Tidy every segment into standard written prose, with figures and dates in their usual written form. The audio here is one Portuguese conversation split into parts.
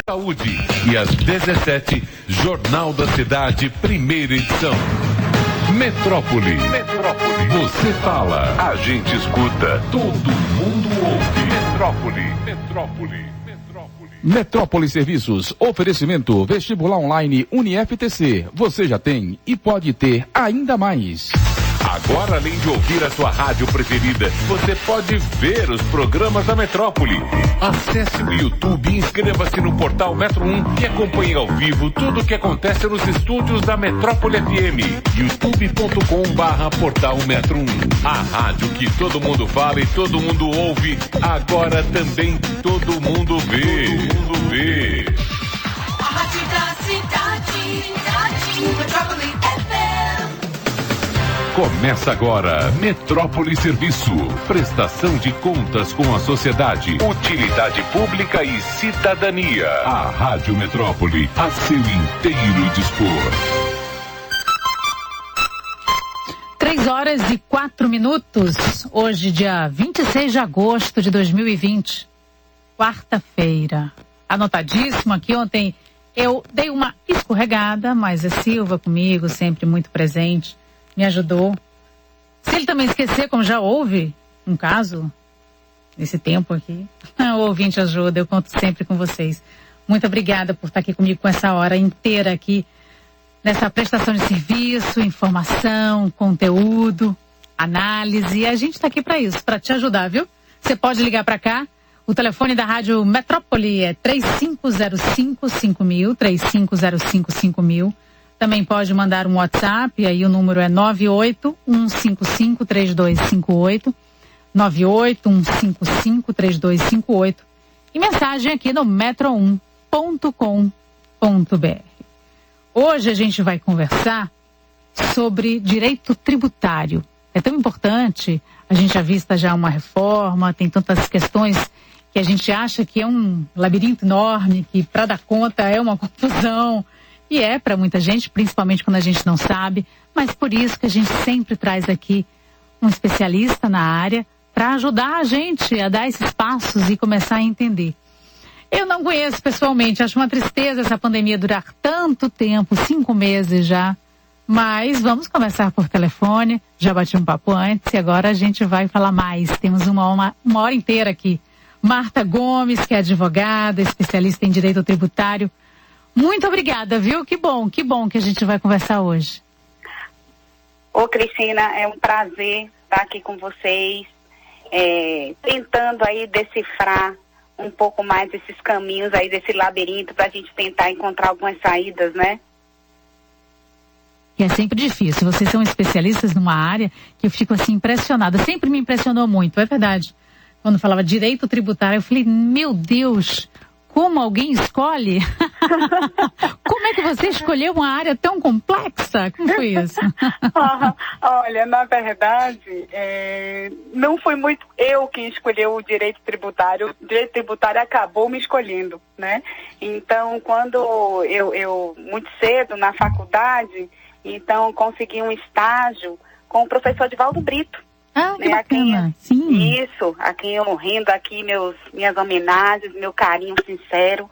Saúde. E às 17, Jornal da Cidade, primeira edição. Metrópole. Você fala, a gente escuta, todo mundo ouve. Metrópole. Metrópole Serviços, oferecimento vestibular online UniFTC. Você já tem e pode ter ainda mais. Agora, além de ouvir a sua rádio preferida, você pode ver os programas da Metrópole. Acesse o YouTube e inscreva-se no portal Metro 1 e acompanhe ao vivo tudo o que acontece nos estúdios da Metrópole FM. youtube.com/portal Metro 1. A rádio que todo mundo fala e todo mundo ouve, agora também todo mundo vê. A rádio da cidade, Metrópole FM. Começa agora, Metrópole Serviço, prestação de contas com a sociedade, utilidade pública e cidadania. A Rádio Metrópole, a seu inteiro dispor. 3h04, hoje dia 26 de agosto de 2020, quarta-feira. Anotadíssimo aqui, ontem eu dei uma escorregada, mas a Silva comigo, sempre muito presente, me ajudou. Se ele também esquecer, como já houve um caso nesse tempo aqui, o ouvinte ajuda, eu conto sempre com vocês. Muito obrigada por estar aqui comigo com essa hora inteira aqui, nessa prestação de serviço, informação, conteúdo, análise. E a gente está aqui para isso, para te ajudar, viu? Você pode ligar para cá. O telefone da Rádio Metrópole é 3505-5000, 3505-5000. Também pode mandar um WhatsApp, aí o número é 981553258, 981553258, e mensagem aqui no metro1.com.br. Hoje a gente vai conversar sobre direito tributário. É tão importante, a gente avista já uma reforma, tem tantas questões que a gente acha que é um labirinto enorme, que para dar conta é uma confusão. E é para muita gente, principalmente quando a gente não sabe, mas por isso que a gente sempre traz aqui um especialista na área para ajudar a gente a dar esses passos e começar a entender. Eu não conheço pessoalmente, acho uma tristeza essa pandemia durar tanto tempo, 5 meses já, mas vamos começar por telefone, já bati um papo antes e agora a gente vai falar mais, temos uma hora inteira aqui. Marta Gomes, que é advogada, especialista em direito tributário. Muito obrigada, viu? Que bom que a gente vai conversar hoje. Ô, Cristina, é um prazer estar aqui com vocês, tentando aí decifrar um pouco mais esses caminhos aí, desse labirinto, para a gente tentar encontrar algumas saídas, né? E é sempre difícil. Vocês são especialistas numa área que eu fico assim impressionada. Sempre me impressionou muito, é verdade. Quando falava direito tributário, eu falei, meu Deus, como alguém escolhe? Como é que você escolheu uma área tão complexa? Como foi isso? Olha, na verdade, não foi muito eu que escolhi o direito tributário. O direito tributário acabou me escolhendo, né? Então, quando eu muito cedo, na faculdade, então consegui um estágio com o professor Divaldo Brito. Ah, que bacana. Sim. Isso, a quem eu rendo aqui minhas homenagens, meu carinho sincero.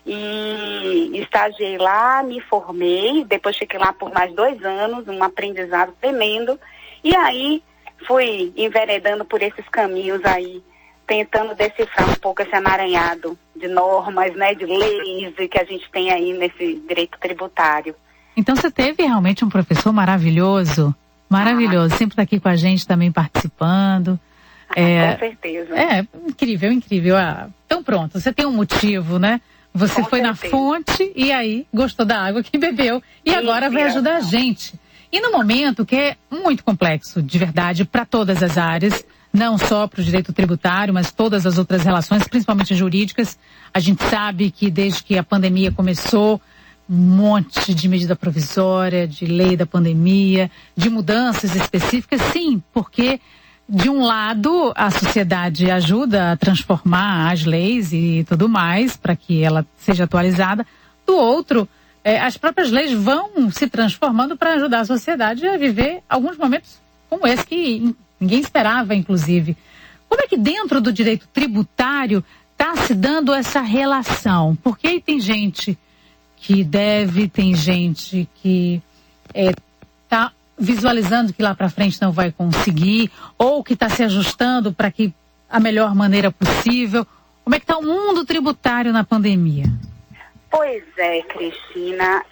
E estagiei lá, me formei, depois fiquei lá por mais 2 anos, um aprendizado tremendo. E aí fui enveredando por esses caminhos aí, tentando decifrar um pouco esse emaranhado de normas, né, de leis que a gente tem aí nesse direito tributário. Então você teve realmente um professor maravilhoso. Maravilhoso, sempre está aqui com a gente também participando. Com certeza. Incrível. Então pronto, você tem um motivo, né? Você foi na fonte e aí gostou da água que bebeu e agora vai ajudar a gente. E no momento que é muito complexo, de verdade, para todas as áreas, não só para o direito tributário, mas todas as outras relações, principalmente jurídicas, a gente sabe que desde que a pandemia começou, um monte de medida provisória, de lei da pandemia, de mudanças específicas, sim, porque de um lado a sociedade ajuda a transformar as leis e tudo mais para que ela seja atualizada, do outro as próprias leis vão se transformando para ajudar a sociedade a viver alguns momentos como esse que ninguém esperava, inclusive. Como é que dentro do direito tributário está se dando essa relação? Porque aí tem gente que deve, tem gente que está visualizando que lá para frente não vai conseguir, ou que está se ajustando para que a melhor maneira possível. Como é que está o mundo tributário na pandemia? Pois é, Cristina,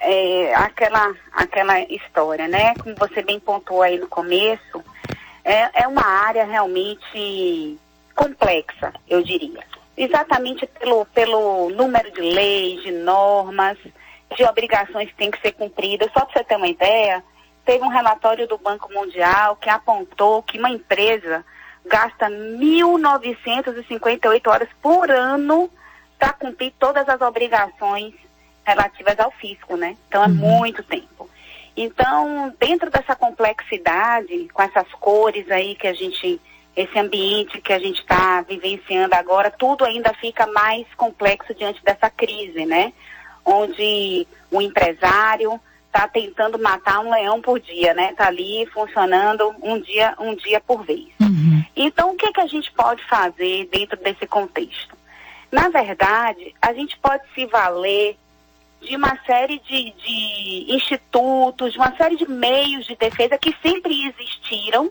aquela história, né? Como você bem pontuou aí no começo, é uma área realmente complexa, eu diria. Exatamente pelo número de leis, de normas, de obrigações que têm que ser cumpridas. Só para você ter uma ideia, teve um relatório do Banco Mundial que apontou que uma empresa gasta 1.958 horas por ano para cumprir todas as obrigações relativas ao fisco, né? Então é muito tempo. Então, dentro dessa complexidade, com essas cores aí esse ambiente que a gente está vivenciando agora, tudo ainda fica mais complexo diante dessa crise, né? Onde o empresário está tentando matar um leão por dia, né? Está ali funcionando um dia por vez. Então, o que a gente pode fazer dentro desse contexto? Na verdade, a gente pode se valer de uma série de institutos, de uma série de meios de defesa que sempre existiram,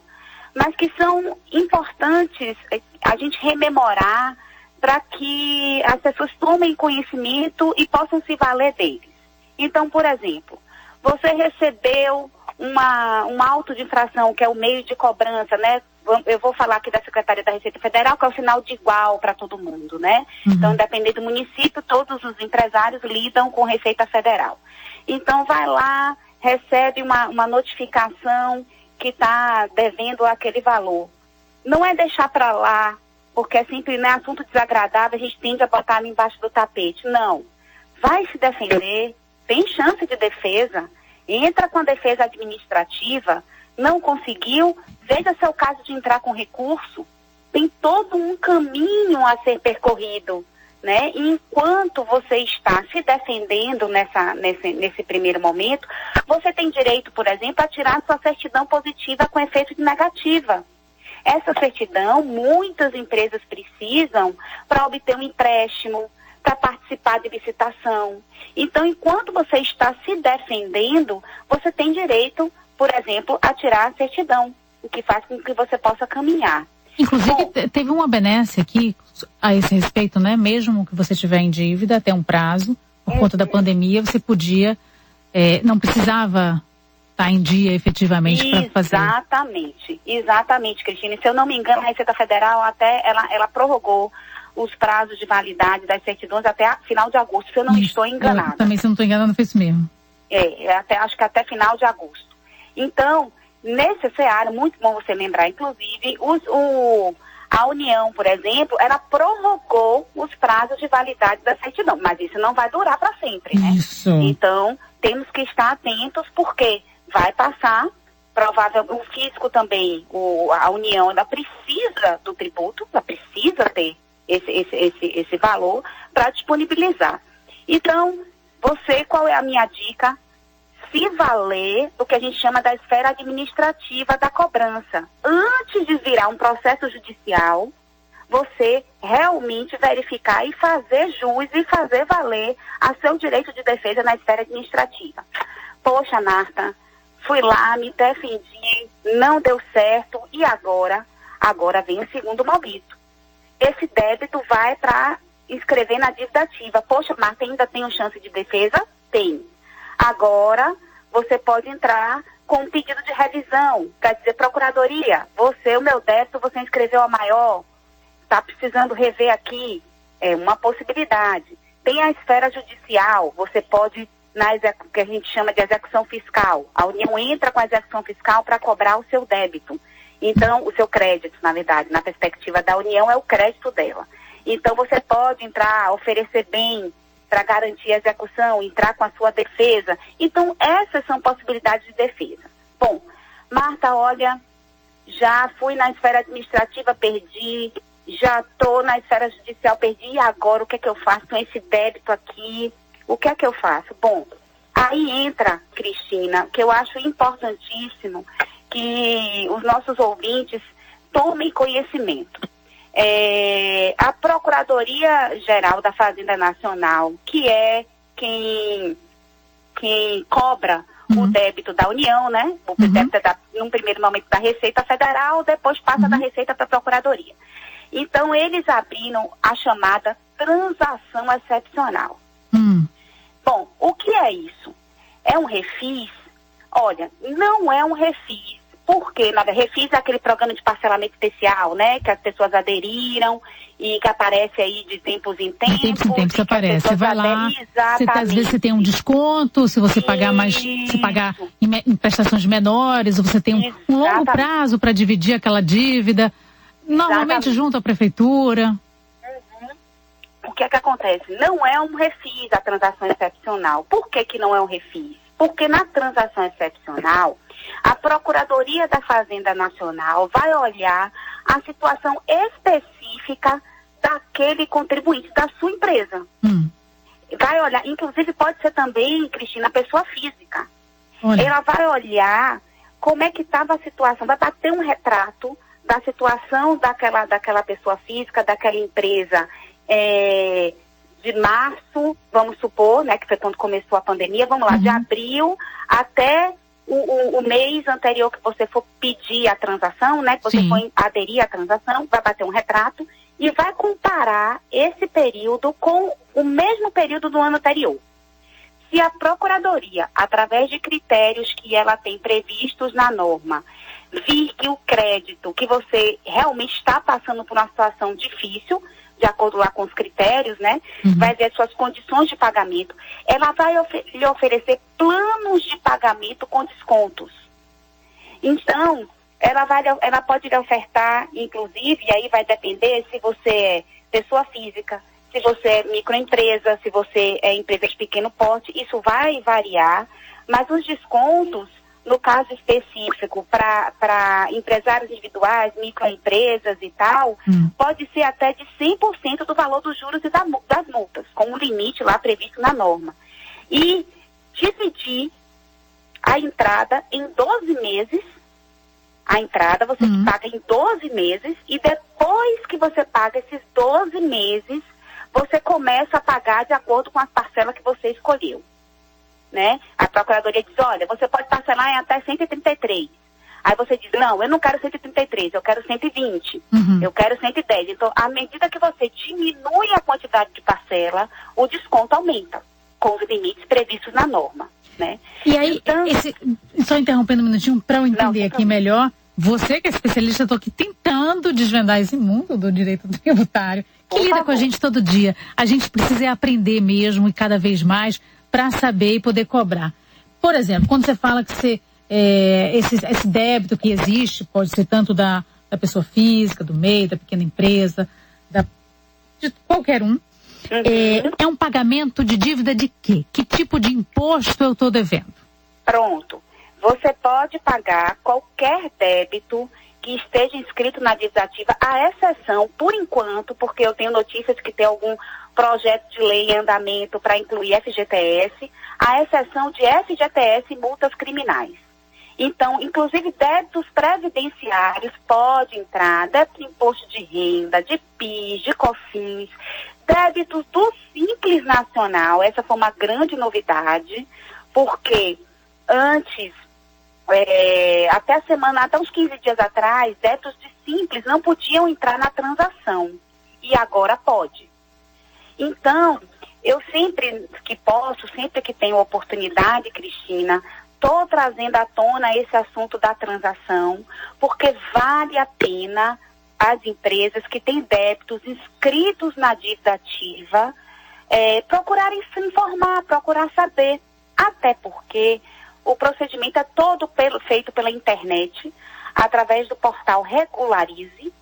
mas que são importantes a gente rememorar para que as pessoas tomem conhecimento e possam se valer deles. Então, por exemplo, você recebeu um auto de infração, que é o meio de cobrança, né? Eu vou falar aqui da Secretaria da Receita Federal, que é o sinal de igual para todo mundo, né? Então, dependendo do município, todos os empresários lidam com Receita Federal. Então, vai lá, recebe uma notificação que está devendo aquele valor. Não é deixar para lá, porque é sempre, né, assunto desagradável, a gente tende a botar ali embaixo do tapete. Não. Vai se defender, tem chance de defesa, entra com a defesa administrativa, não conseguiu, veja seu caso de entrar com recurso, tem todo um caminho a ser percorrido, né? E enquanto você está se defendendo nesse primeiro momento, você tem direito, por exemplo, a tirar sua certidão positiva com efeito de negativa. Essa certidão, muitas empresas precisam para obter um empréstimo, para participar de licitação. Então, enquanto você está se defendendo, você tem direito, por exemplo, a tirar a certidão, o que faz com que você possa caminhar. Inclusive, teve uma benesse aqui a esse respeito, né? Mesmo que você estiver em dívida até um prazo, por conta da pandemia, você podia, não precisava estar em dia efetivamente para fazer. Exatamente, Cristina. Se eu não me engano, a Receita Federal até ela prorrogou os prazos de validade das certidões até final de agosto, se eu não estou enganada. Também, se eu não estou enganada, foi isso mesmo. Acho que até final de agosto. Então, nesse cenário, muito bom você lembrar, inclusive, a União, por exemplo, ela prorrogou os prazos de validade da certidão, mas isso não vai durar para sempre, né? Isso. Então, temos que estar atentos, porque vai passar, provavelmente, o fisco também, a União, ela precisa do tributo, ela precisa ter esse valor para disponibilizar. Então, qual é a minha dica? Se valer do que a gente chama da esfera administrativa da cobrança. Antes de virar um processo judicial, você realmente verificar e fazer jus e fazer valer a seu direito de defesa na esfera administrativa. Poxa, Marta, fui lá, me defendi, não deu certo, e agora? Agora vem o segundo momento. Esse débito vai para inscrever na dívida ativa. Poxa, Marta, ainda tenho chance de defesa? Tem. Agora, você pode entrar com um pedido de revisão, para dizer, procuradoria, o meu débito, você inscreveu a maior, está precisando rever aqui, é uma possibilidade. Tem a esfera judicial, você pode, que a gente chama de execução fiscal, a União entra com a execução fiscal para cobrar o seu débito. Então, o seu crédito, na verdade, na perspectiva da União, é o crédito dela. Então, você pode entrar, oferecer bem para garantir a execução, entrar com a sua defesa. Então, essas são possibilidades de defesa. Bom, Marta, olha, já fui na esfera administrativa, perdi, já estou na esfera judicial, perdi, e agora o que é que eu faço com esse débito aqui? O que é que eu faço? Bom, aí entra, Cristina, que eu acho importantíssimo que os nossos ouvintes tomem conhecimento. A Procuradoria-Geral da Fazenda Nacional, que é quem cobra o débito da União, né? O débito é num primeiro momento da Receita Federal, depois passa da Receita para a Procuradoria. Então, eles abriram a chamada transação excepcional. Bom, o que é isso? É um refis? Olha, não é um refis. Por quê? Refis é aquele programa de parcelamento especial, né? Que as pessoas aderiram e que aparece aí de tempos em tempos. De tempos em tempos aparece. Você vai lá, às vezes você tem um desconto, se você pagar mais, se pagar em prestações menores, ou você tem um longo prazo para dividir aquela dívida, normalmente junto à prefeitura. O que é que acontece? Não é um refis a transação excepcional. Por que que não é um refis? Porque na transação excepcional, a Procuradoria da Fazenda Nacional vai olhar a situação específica daquele contribuinte, da sua empresa. Vai olhar, inclusive pode ser também, Cristina, pessoa física. Ela vai olhar como é que estava a situação, vai bater um retrato da situação daquela pessoa física, daquela empresa, de março, vamos supor, né, que foi quando começou a pandemia, vamos lá, de abril até o mês anterior que você for pedir a transação, né, que você for aderir à transação, vai bater um retrato e vai comparar esse período com o mesmo período do ano anterior. Se a Procuradoria, através de critérios que ela tem previstos na norma, vir que o crédito, que você realmente está passando por uma situação difícil, de acordo lá com os critérios, né? Vai ver as suas condições de pagamento. Ela vai lhe oferecer planos de pagamento com descontos. Então, ela pode lhe ofertar, inclusive, e aí vai depender se você é pessoa física, se você é microempresa, se você é empresa de pequeno porte, isso vai variar, mas os descontos, no caso específico, para empresários individuais, microempresas e tal, pode ser até de 100% do valor dos juros e das multas, com um limite lá previsto na norma. E dividir a entrada em 12 meses, a entrada você paga em 12 meses, e depois que você paga esses 12 meses, você começa a pagar de acordo com as parcelas que você escolheu. Né? A Procuradoria diz, olha, você pode parcelar em até 133. Aí você diz, não, eu não quero 133, eu quero 120, eu quero 110. Então, à medida que você diminui a quantidade de parcela, o desconto aumenta, com os limites previstos na norma. Né? E aí, então, só interrompendo um minutinho, para eu entender aqui melhor, você que é especialista, estou aqui tentando desvendar esse mundo do direito tributário, que lida com a gente todo dia. A gente precisa aprender mesmo e cada vez mais para saber e poder cobrar. Por exemplo, quando você fala que esse débito que existe, pode ser tanto da pessoa física, do MEI, da pequena empresa, de qualquer um, é um pagamento de dívida de quê? Que tipo de imposto eu estou devendo? Pronto. Você pode pagar qualquer débito que esteja inscrito na dívida ativa, à exceção, por enquanto, porque eu tenho notícias que tem algum projeto de lei em andamento para incluir FGTS, à exceção de FGTS e multas criminais. Então, inclusive, débitos previdenciários pode entrar, débito de imposto de renda, de PIS, de COFINS, débitos do Simples Nacional. Essa foi uma grande novidade, porque antes, até uns 15 dias atrás, débitos de Simples não podiam entrar na transação, e agora pode. Então, eu sempre que posso, sempre que tenho oportunidade, Cristina, estou trazendo à tona esse assunto da transação, porque vale a pena as empresas que têm débitos inscritos na dívida ativa procurarem se informar, procurar saber, até porque o procedimento é todo feito pela internet, através do portal Regularize.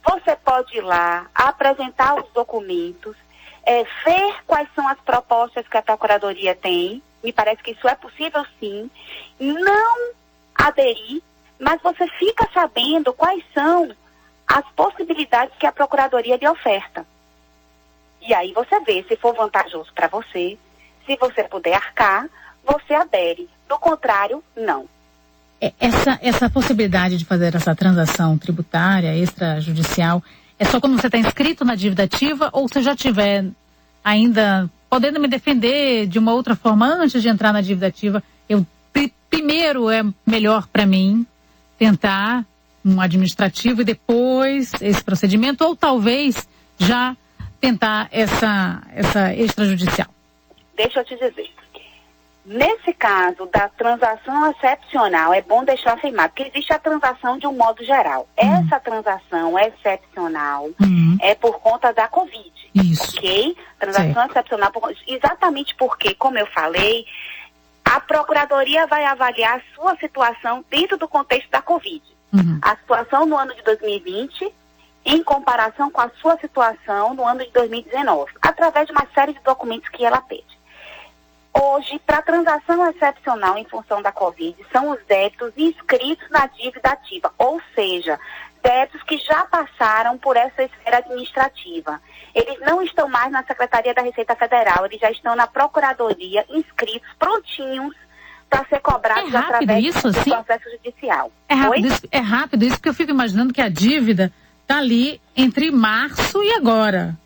Você pode ir lá, apresentar os documentos, ver quais são as propostas que a Procuradoria tem. Me parece que isso é possível, sim. Não aderir, mas você fica sabendo quais são as possibilidades que a Procuradoria lhe oferta. E aí você vê se for vantajoso para você, se você puder arcar, você adere. Do contrário, não. Essa possibilidade de fazer essa transação tributária extrajudicial, É só quando você está inscrito na dívida ativa ou você já tiver ainda podendo me defender de uma outra forma antes de entrar na dívida ativa? Primeiro é melhor para mim tentar um administrativo e depois esse procedimento, ou talvez já tentar essa extrajudicial. Deixa eu te dizer. Nesse caso da transação excepcional, é bom deixar afirmado que existe a transação de um modo geral. Essa transação excepcional é por conta da Covid. Isso. Ok? Transação excepcional, exatamente porque, como eu falei, a Procuradoria vai avaliar a sua situação dentro do contexto da Covid. A situação no ano de 2020 em comparação com a sua situação no ano de 2019, através de uma série de documentos que ela pede. Hoje, para transação excepcional em função da Covid, são os débitos inscritos na dívida ativa, ou seja, débitos que já passaram por essa esfera administrativa. Eles não estão mais na Secretaria da Receita Federal, eles já estão na Procuradoria, inscritos, prontinhos, para ser cobrados através do processo judicial. É rápido isso, porque eu fico imaginando que a dívida está ali entre março e agora.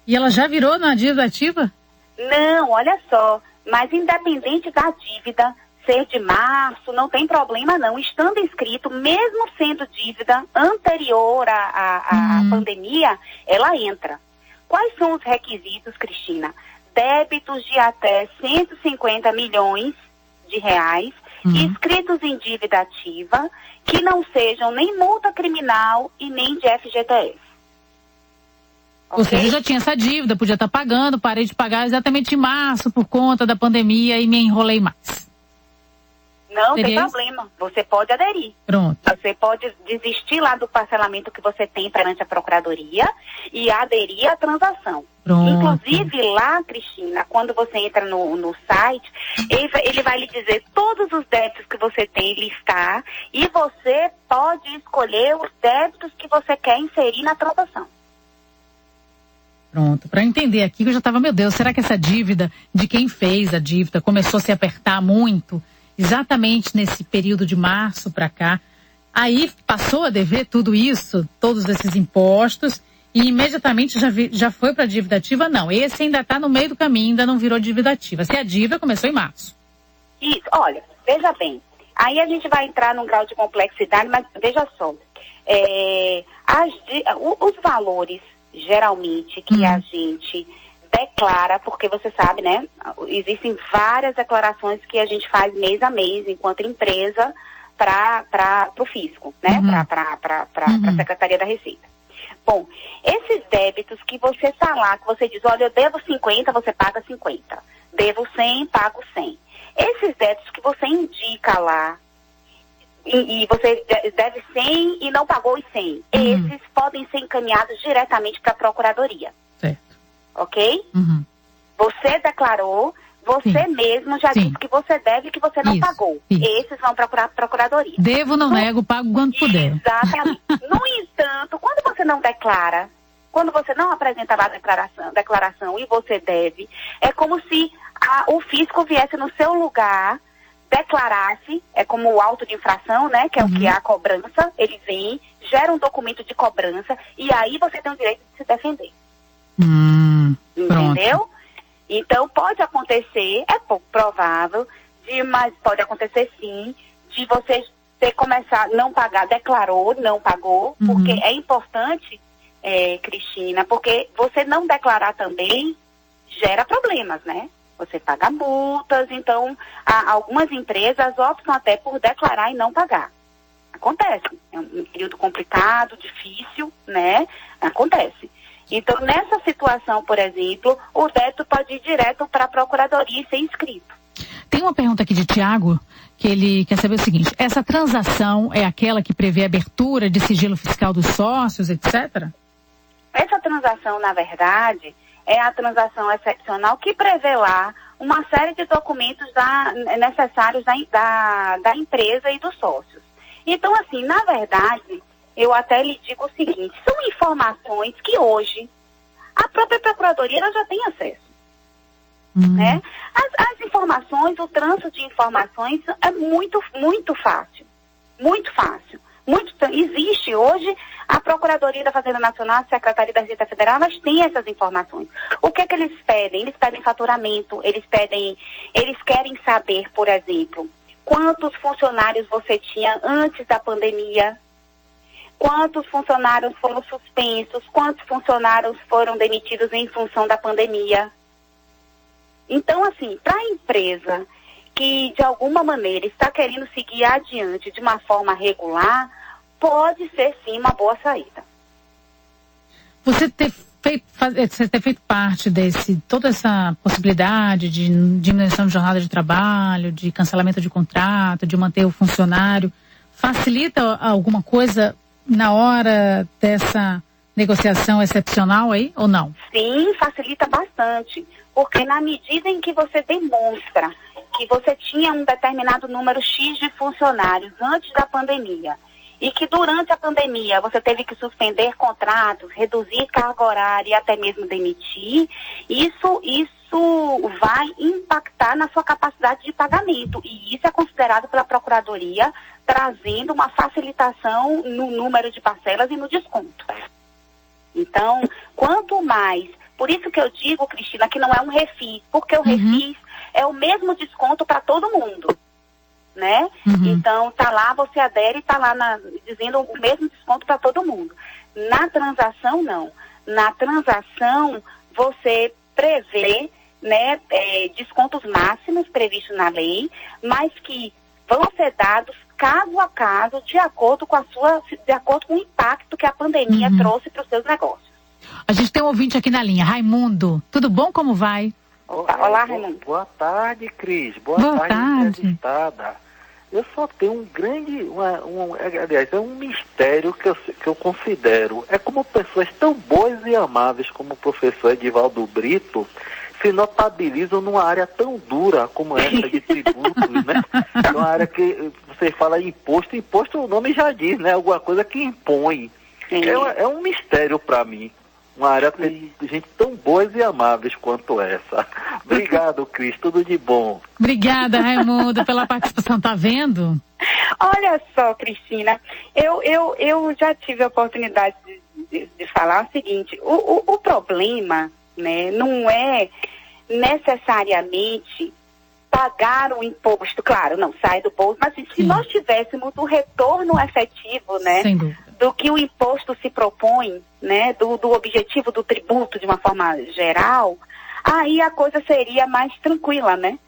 E ela já virou na dívida ativa? Não, olha só. Mas independente da dívida ser de março, não tem problema não. Estando inscrito, mesmo sendo dívida anterior à pandemia, ela entra. Quais são os requisitos, Cristina? Débitos de até 150 milhões de reais, inscritos em dívida ativa, que não sejam nem multa criminal e nem de FGTS. Ou seja, eu já tinha essa dívida, podia estar pagando, parei de pagar exatamente em março por conta da pandemia e me enrolei mais. Não tem problema, você pode aderir. Pronto. Você pode desistir lá do parcelamento que você tem perante a Procuradoria e aderir à transação. Pronto. Inclusive lá, Cristina, quando você entra no site, ele vai lhe dizer todos os débitos que você tem, listar, e você pode escolher os débitos que você quer inserir na transação. Pronto, para entender aqui, que eu já estava, meu Deus, será que essa dívida, de quem fez a dívida, começou a se apertar muito, exatamente nesse período de março para cá, aí passou a dever tudo isso, todos esses impostos, e imediatamente já foi para a dívida ativa? Não, esse ainda está no meio do caminho, ainda não virou dívida ativa. Se a dívida começou em março. Isso, olha, veja bem, aí a gente vai entrar num grau de complexidade, mas veja só, os valores geralmente que a gente declara, porque você sabe, né, existem várias declarações que a gente faz mês a mês enquanto empresa para o fisco, né, para a Secretaria da Receita. Bom, esses débitos que você está lá, que você diz, olha, eu devo 50, você paga 50, devo 100, pago 100. Esses débitos que você indica lá, e você deve 100 e não pagou os 100. Esses podem ser encaminhados diretamente para a Procuradoria. Certo. Ok? Você declarou, você mesmo já disse que você deve e que você não pagou. Esses vão para a Procuradoria. Devo, não nego, pago quando puder. Exatamente. No entanto, quando você não declara, quando você não apresenta lá a declaração e você deve, é como se o fisco viesse no seu lugar, declarasse, é como o auto de infração, né, que é o que é a cobrança, ele vem, gera um documento de cobrança e aí você tem o direito de se defender. Entendeu? Pronto. Então pode acontecer, é pouco provável, mas pode acontecer sim, de você ter começado, não pagar, declarou, não pagou, porque é importante, Cristina, porque você não declarar também gera problemas, né? Você paga multas, então algumas empresas optam até por declarar e não pagar. Acontece. É um período complicado, difícil, né? Acontece. Então, nessa situação, por exemplo, o débito pode ir direto para a Procuradoria e ser inscrito. Tem uma pergunta aqui de Tiago, que ele quer saber o seguinte: essa transação é aquela que prevê a abertura de sigilo fiscal dos sócios, etc.? Essa transação, na verdade, é a transação excepcional que prevê lá uma série de documentos necessários da empresa e dos sócios. Então, assim, na verdade, eu até lhe digo o seguinte, são informações que hoje a própria Procuradoria ela já tem acesso. Né? As informações, o trânsito de informações é muito, muito fácil. Muito fácil. Existe hoje a Procuradoria da Fazenda Nacional, a Secretaria da Receita Federal, elas têm essas informações. O que é que eles pedem? Eles pedem faturamento, eles querem saber, por exemplo, quantos funcionários você tinha antes da pandemia, quantos funcionários foram suspensos, quantos funcionários foram demitidos em função da pandemia. Então, assim, para a empresa que, de alguma maneira, está querendo seguir adiante de uma forma regular, pode ser, sim, uma boa saída. Você ter feito parte toda essa possibilidade de diminuição de jornada de trabalho, de cancelamento de contrato, de manter o funcionário, facilita alguma coisa na hora dessa negociação excepcional aí, ou não? Sim, facilita bastante, porque na medida em que você demonstra que você tinha um determinado número X de funcionários antes da pandemia e que durante a pandemia você teve que suspender contratos, reduzir carga horária e até mesmo demitir, isso vai impactar na sua capacidade de pagamento, e isso é considerado pela Procuradoria trazendo uma facilitação no número de parcelas e no desconto. Então, quanto mais, por isso que eu digo, Cristina, que não é um refis, porque o refis é o mesmo desconto para todo mundo, né? Então, tá lá, você adere, tá lá dizendo o mesmo desconto para todo mundo. Na transação, não. Na transação, você prevê, né, descontos máximos previstos na lei, mas que vão ser dados caso a caso, de acordo com o impacto que a pandemia trouxe para os seus negócios. A gente tem um ouvinte aqui na linha, Raimundo. Tudo bom? Como vai? Olá, Raimundo. Boa tarde, Cris. Boa tarde, entrevistada. Eu só tenho um grande, aliás, é um mistério que eu considero. É como pessoas tão boas e amáveis como o professor Edivaldo Brito se notabilizam numa área tão dura como essa de tributos, né? Uma área que você fala imposto, o nome já diz, né? Alguma coisa que impõe. É um mistério para mim. Uma área de gente tão boas e amáveis quanto essa. Obrigado, Cris. Tudo de bom. Obrigada, Raimundo, pela participação. Tá vendo? Olha só, Cristina, eu já tive a oportunidade de falar o seguinte, o problema, né, não é necessariamente pagar o imposto, claro, não sai do bolso, mas se nós tivéssemos o retorno efetivo, né, do que o imposto se propõe, né, do objetivo do tributo de uma forma geral, aí a coisa seria mais tranquila, né?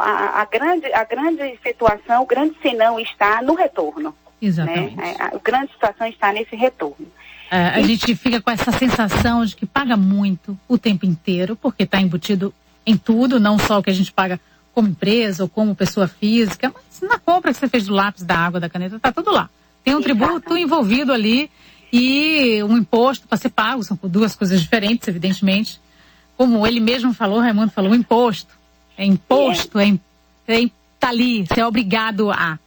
A grande situação, o grande senão está no retorno. Exatamente. Né? A grande situação está nesse retorno. A gente fica com essa sensação de que paga muito o tempo inteiro, porque está embutido em tudo, não só o que a gente paga como empresa ou como pessoa física, mas na compra que você fez do lápis, da água, da caneta, está tudo lá. Tem um tributo envolvido ali e um imposto para ser pago, são duas coisas diferentes, evidentemente. Como ele mesmo falou, Raimundo falou, o imposto. Tá ali, você é obrigado a.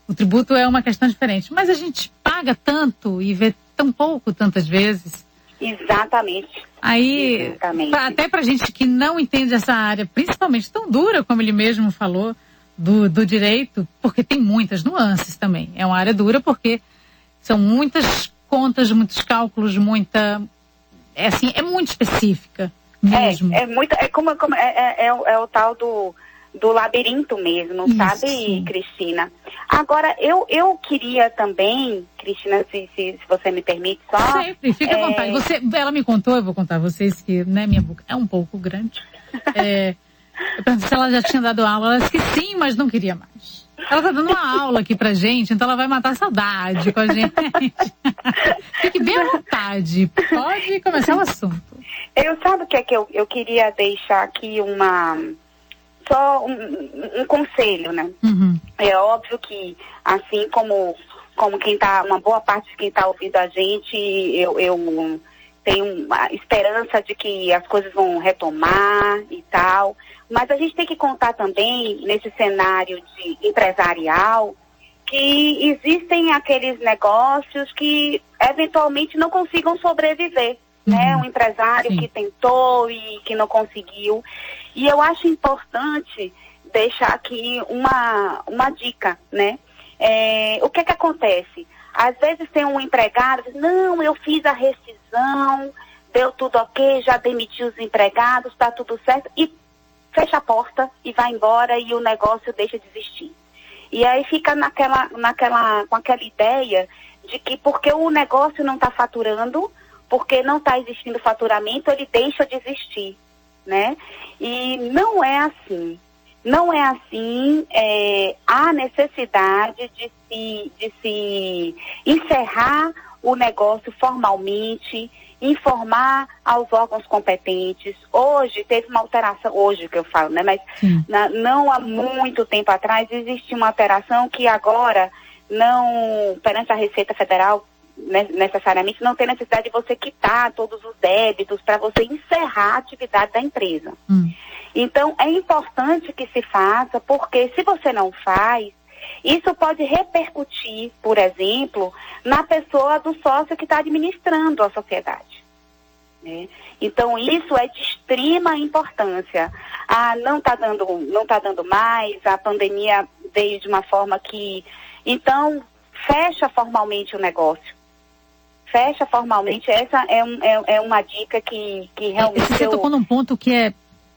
O tributo é uma questão diferente. Mas a gente paga tanto e vê tão pouco tantas vezes. Exatamente. Aí, até pra gente que não entende essa área, principalmente tão dura, como ele mesmo falou, do direito, porque tem muitas nuances também. É uma área dura porque são muitas contas, muitos cálculos, é muito específica mesmo. É o tal do labirinto mesmo, isso, sabe, sim. Cristina? Agora, eu queria também, Cristina, se você me permite só... Sempre, fica à vontade. Ela me contou, eu vou contar a vocês que, né, minha boca é um pouco grande. Eu perguntei se ela já tinha dado aula, ela disse que sim, mas não queria mais. Ela tá dando uma aula aqui pra gente, então ela vai matar a saudade com a gente. Fique bem à vontade, pode começar o assunto. Sabe o que é que eu queria deixar aqui só um conselho, né? É óbvio que, assim como uma boa parte de quem está ouvindo a gente, eu tenho a esperança de que as coisas vão retomar e tal, mas a gente tem que contar também, nesse cenário empresarial, que existem aqueles negócios que eventualmente não consigam sobreviver, né? Um empresário que tentou e que não conseguiu. E eu acho importante deixar aqui uma dica, né? O que acontece? Às vezes tem um empregado que diz, não, eu fiz a rescisão, deu tudo ok, já demiti os empregados, está tudo certo, e fecha a porta e vai embora e o negócio deixa de existir. E aí fica com aquela ideia de que porque o negócio não está faturando, porque não está existindo faturamento, ele deixa de existir, né? E não é assim. Não é assim. Há necessidade de se encerrar o negócio formalmente, informar aos órgãos competentes. Hoje teve uma alteração, hoje que eu falo, né? Mas não há muito tempo atrás existia uma alteração que agora não, perante a Receita Federal, necessariamente não tem necessidade de você quitar todos os débitos para você encerrar a atividade da empresa. Então, é importante que se faça, porque se você não faz, isso pode repercutir, por exemplo, na pessoa do sócio que está administrando a sociedade, né? Então, isso é de extrema importância. Não está dando mais, a pandemia veio de uma forma que... Então, fecha formalmente o negócio. Fecha formalmente. Essa é uma dica que realmente... Você tocou num ponto que é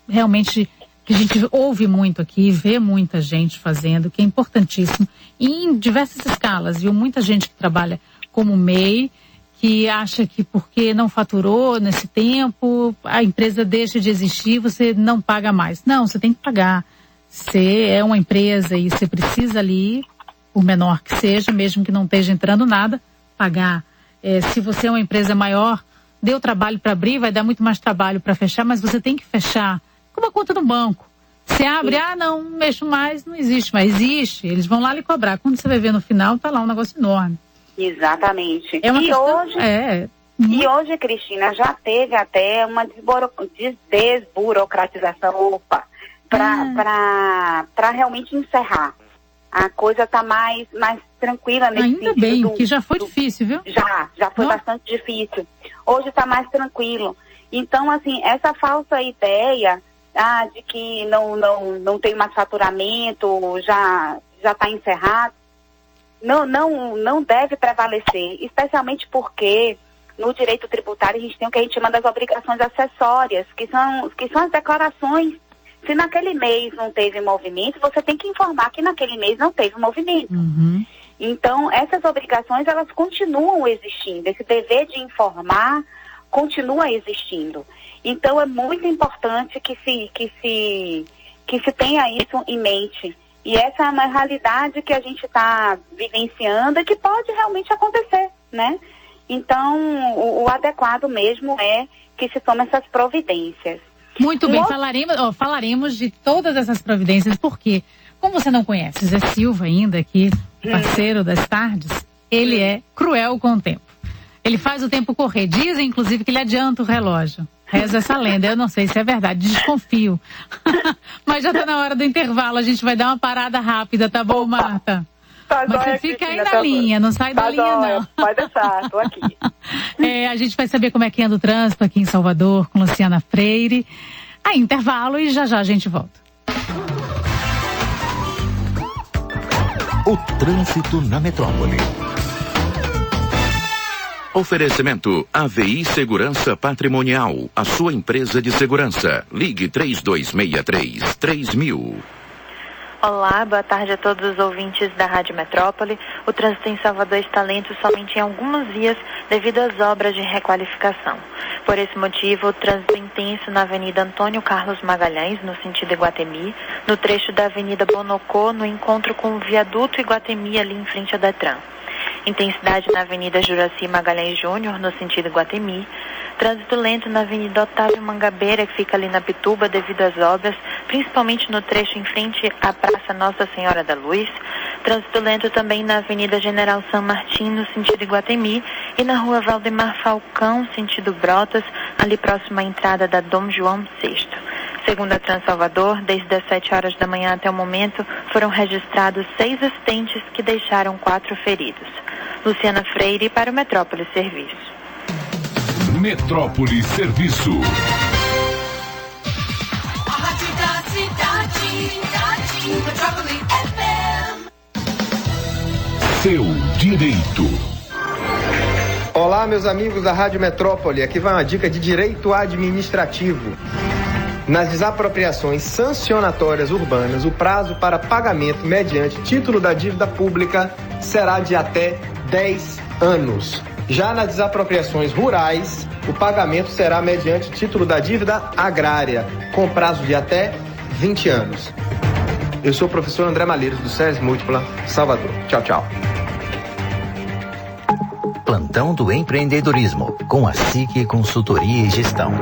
realmente... que a gente ouve muito aqui, vê muita gente fazendo, que é importantíssimo, e em diversas escalas, viu? Muita gente que trabalha como MEI, que acha que porque não faturou nesse tempo, a empresa deixa de existir, você não paga mais. Não, você tem que pagar. Você é uma empresa e você precisa ali, por menor que seja, mesmo que não esteja entrando nada, pagar. Se você é uma empresa maior, deu trabalho para abrir, vai dar muito mais trabalho para fechar, mas você tem que fechar com uma conta no banco. Você abre, não mexo mais, não existe, mas existe, eles vão lá lhe cobrar. Quando você vai ver no final, tá lá um negócio enorme. Exatamente. É uma questão, E hoje, Cristina, já teve até uma desburocratização, para realmente encerrar. A coisa está mais tranquila nesse sentido. Ainda bem, que já foi difícil, viu? Já foi bastante difícil. Hoje está mais tranquilo. Então, assim, essa falsa ideia de que não tem mais faturamento, já está encerrado, não deve prevalecer, especialmente porque no direito tributário a gente tem o que a gente chama das obrigações acessórias, que são as declarações. Se naquele mês não teve movimento, você tem que informar que naquele mês não teve movimento. Então, essas obrigações, elas continuam existindo. Esse dever de informar continua existindo. Então, é muito importante que se tenha isso em mente. E essa é uma realidade que a gente está vivenciando e que pode realmente acontecer, né? Então, o adequado mesmo é que se tome essas providências. Muito bem, falaremos de todas essas providências, porque, como você não conhece Zé Silva ainda aqui, parceiro das tardes, ele é cruel com o tempo. Ele faz o tempo correr. Dizem, inclusive, que ele adianta o relógio. Reza essa lenda. Eu não sei se é verdade, desconfio. Mas já está na hora do intervalo, a gente vai dar uma parada rápida, tá bom, Marta? Tá. Mas você fica aí na linha, não sai da linha, não. Pode deixar, tô aqui. A gente vai saber como é que anda o trânsito aqui em Salvador com Luciana Freire. Aí, intervalo e já a gente volta. O trânsito na metrópole. Oferecimento AVI Segurança Patrimonial, a sua empresa de segurança. Ligue 3263-3000. Olá, boa tarde a todos os ouvintes da Rádio Metrópole. O trânsito em Salvador está lento somente em algumas vias devido às obras de requalificação. Por esse motivo, o trânsito é intenso na Avenida Antônio Carlos Magalhães, no sentido Iguatemi, no trecho da Avenida Bonocô, no encontro com o viaduto Iguatemi, ali em frente ao Detran. Intensidade na Avenida Juraci Magalhães Júnior, no sentido Iguatemi. Trânsito lento na Avenida Otávio Mangabeira, que fica ali na Pituba, devido às obras, principalmente no trecho em frente à Praça Nossa Senhora da Luz. Trânsito lento também na Avenida General San Martín, no sentido Iguatemi, e na Rua Valdemar Falcão, sentido Brotas, ali próximo à entrada da Dom João VI. Segundo a Transalvador, desde as 7 horas da manhã até o momento, foram registrados 6 acidentes que deixaram 4 feridos. Luciana Freire para o Metrópole Serviço. Metrópole Serviço. A rádio da cidade, Metrópole FM. Seu dia. Direito. Olá, meus amigos da Rádio Metrópole. Aqui vai uma dica de direito administrativo. Nas desapropriações sancionatórias urbanas, o prazo para pagamento mediante título da dívida pública será de até 10 anos. Já nas desapropriações rurais, o pagamento será mediante título da dívida agrária, com prazo de até 20 anos. Eu sou o professor André Malheiros, do SES Múltipla, Salvador. Tchau, tchau. Plantão do Empreendedorismo, com a SIC Consultoria e Gestão.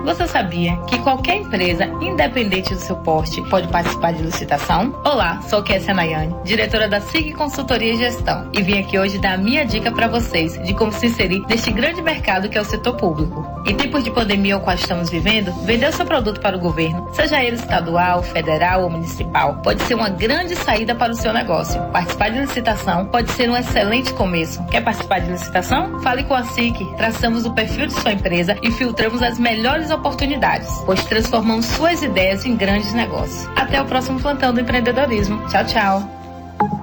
Você sabia que qualquer empresa, independente do seu porte, pode participar de licitação? Olá, sou Kessia Nayane, diretora da SIG Consultoria e Gestão, e vim aqui hoje dar a minha dica para vocês de como se inserir neste grande mercado que é o setor público. Em tempos de pandemia ao qual estamos vivendo, vender o seu produto para o governo, seja ele estadual, federal ou municipal, pode ser uma grande saída para o seu negócio. Participar de licitação pode ser um excelente começo. Quer participar de licitação? Fale com a SIC, traçamos o perfil de sua empresa e filtramos as melhores oportunidades, pois transformamos suas ideias em grandes negócios. Até o próximo plantão do empreendedorismo. Tchau, tchau.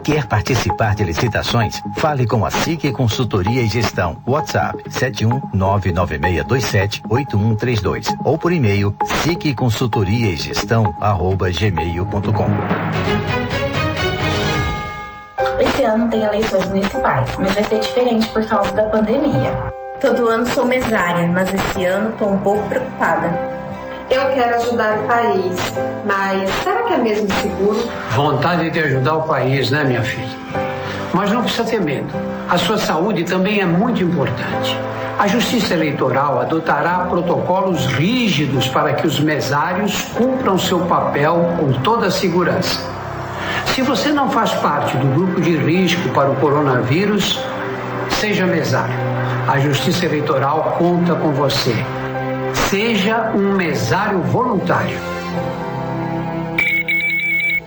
Quer participar de licitações? Fale com a SIC Consultoria e Gestão. WhatsApp 71996278132 ou por e-mail sicconsultoriaegestão@gmail.com. Esse ano tem eleições municipais, mas vai ser diferente por causa da pandemia. Todo ano sou mesária, mas esse ano estou um pouco preocupada. Eu quero ajudar o país, mas será que é mesmo seguro? Vontade de ajudar o país, né, minha filha? Mas não precisa ter medo. A sua saúde também é muito importante. A Justiça Eleitoral adotará protocolos rígidos para que os mesários cumpram seu papel com toda a segurança. Se você não faz parte do grupo de risco para o coronavírus, seja mesário. A Justiça Eleitoral conta com você. Seja um mesário voluntário.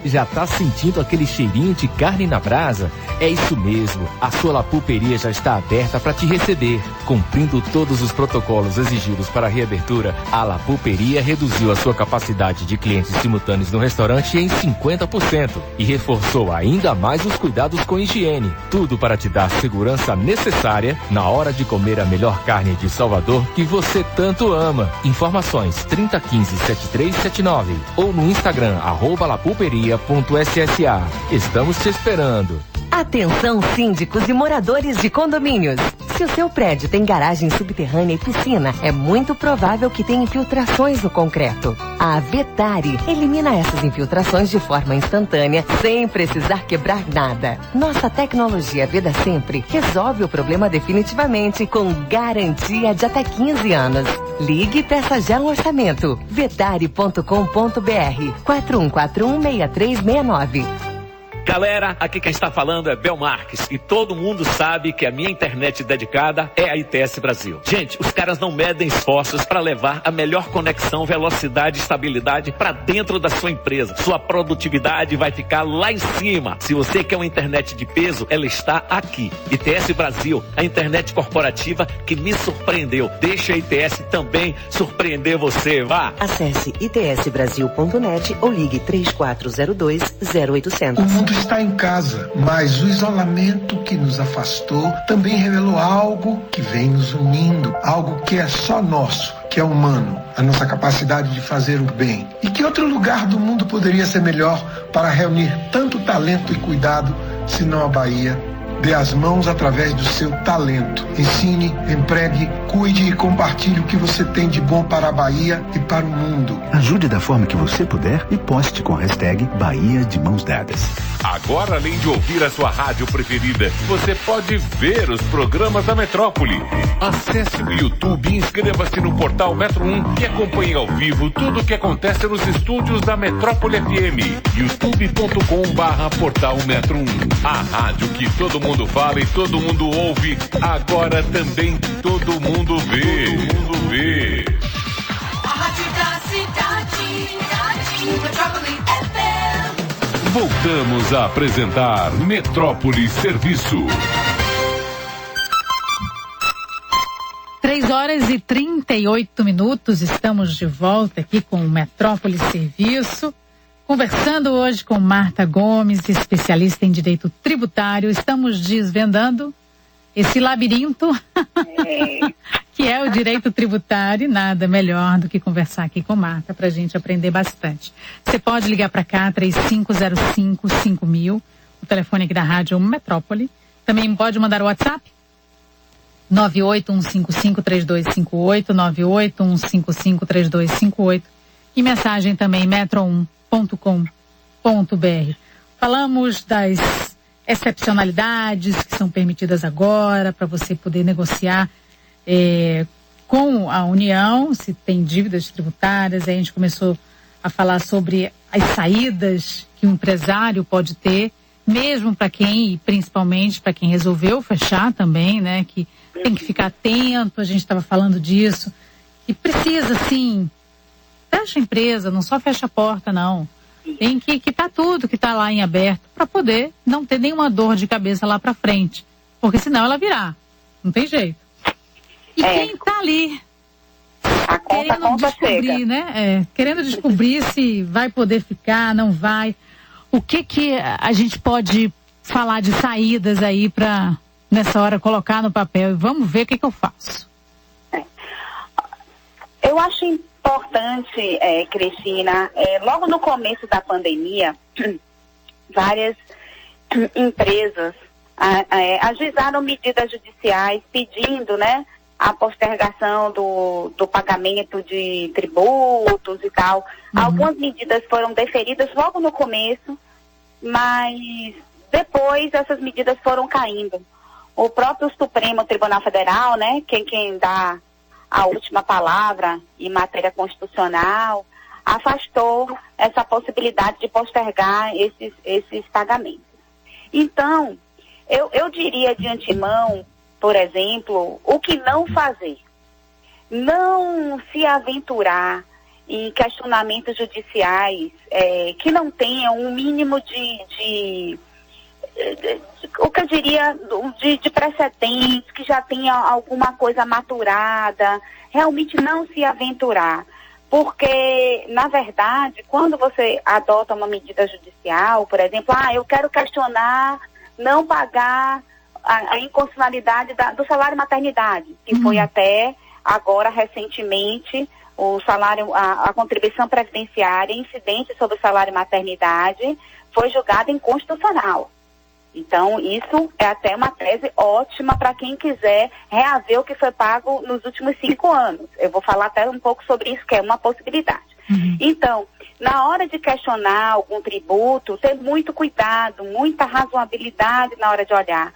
Já tá sentindo aquele cheirinho de carne na brasa? É isso mesmo, a sua La Pulperia já está aberta para te receber. Cumprindo todos os protocolos exigidos para a reabertura, a La Pulperia reduziu a sua capacidade de clientes simultâneos no restaurante em 50% e reforçou ainda mais os cuidados com higiene. Tudo para te dar a segurança necessária na hora de comer a melhor carne de Salvador que você tanto ama. Informações 3015-7379 ou no Instagram @lapulperia.ssa. Estamos te esperando. Atenção, síndicos e moradores de condomínios. Se o seu prédio tem garagem subterrânea e piscina, é muito provável que tenha infiltrações no concreto. A Vetari elimina essas infiltrações de forma instantânea, sem precisar quebrar nada. Nossa tecnologia Veda Sempre resolve o problema definitivamente, com garantia de até 15 anos. Ligue e peça já um orçamento. Vetari.com.br 41416369. Galera, aqui quem está falando é Bel Marques e todo mundo sabe que a minha internet dedicada é a ITS Brasil. Gente, os caras não medem esforços para levar a melhor conexão, velocidade e estabilidade para dentro da sua empresa. Sua produtividade vai ficar lá em cima. Se você quer uma internet de peso, ela está aqui. ITS Brasil, a internet corporativa que me surpreendeu. Deixa a ITS também surpreender você, vá! Acesse itsbrasil.net ou ligue 3402-0800. O mundo está em casa, mas o isolamento que nos afastou também revelou algo que vem nos unindo, algo que é só nosso, que é humano, a nossa capacidade de fazer o bem. E que outro lugar do mundo poderia ser melhor para reunir tanto talento e cuidado, senão a Bahia? Dê as mãos através do seu talento. Ensine, empregue, cuide e compartilhe o que você tem de bom para a Bahia e para o mundo. Ajude da forma que você puder e poste com a hashtag Bahia de Mãos Dadas. Agora, além de ouvir a sua rádio preferida, você pode ver os programas da Metrópole. Acesse o YouTube e inscreva-se no portal Metro 1 e acompanhe ao vivo tudo o que acontece nos estúdios da Metrópole FM. youtube.com/portal Metro 1. A rádio que todo mundo fala e todo mundo ouve, agora também todo mundo vê. Todo mundo vê. A rádio da cidade, Metrópole FM. Voltamos a apresentar Metrópole Serviço. 3h38, estamos de volta aqui com o Metrópole Serviço, Conversando hoje com Marta Gomes, especialista em direito tributário. Estamos desvendando esse labirinto que é o direito tributário. Nada melhor do que conversar aqui com Marta para a gente aprender bastante. Você pode ligar para cá, 3505-5000, o telefone aqui da Rádio Metrópole. Também pode mandar o WhatsApp, 981553258, 981553258, e mensagem também, metro1.com.br. Falamos das excepcionalidades que são permitidas agora para você poder negociar com a União, se tem dívidas tributárias. Aí a gente começou a falar sobre as saídas que o empresário pode ter, mesmo para quem, e principalmente para quem resolveu fechar também, né? Que tem que ficar atento, a gente estava falando disso, que precisa, sim, fecha a empresa, não só fecha a porta, não. Tem que quitar tudo que está lá em aberto para poder não ter nenhuma dor de cabeça lá para frente, porque senão ela virá, não tem jeito. E quem está ali querendo descobrir, né? Querendo descobrir se vai poder ficar, não vai. O que a gente pode falar de saídas aí para, nessa hora, colocar no papel e vamos ver o que eu faço? Eu acho importante, Cristina, logo no começo da pandemia, várias empresas ajuizaram medidas judiciais pedindo, né, a postergação do pagamento de tributos e tal. Algumas medidas foram deferidas logo no começo, mas depois essas medidas foram caindo. O próprio Supremo Tribunal Federal, né, quem dá a última palavra em matéria constitucional, afastou essa possibilidade de postergar esses pagamentos. Então, eu diria de antemão, por exemplo, o que não fazer. Não se aventurar em questionamentos judiciais que não tenham um mínimo o que eu diria, de precedentes, que já tenha alguma coisa maturada. Realmente não se aventurar. Porque, na verdade, quando você adota uma medida judicial, por exemplo, eu quero questionar não pagar a inconstitucionalidade do salário maternidade, que foi até agora, recentemente, o salário, a contribuição previdenciária incidente sobre o salário maternidade foi julgada inconstitucional. Então, isso é até uma tese ótima para quem quiser reaver o que foi pago nos últimos 5 anos. Eu vou falar até um pouco sobre isso, que é uma possibilidade. Então, na hora de questionar algum tributo, ter muito cuidado, muita razoabilidade na hora de olhar.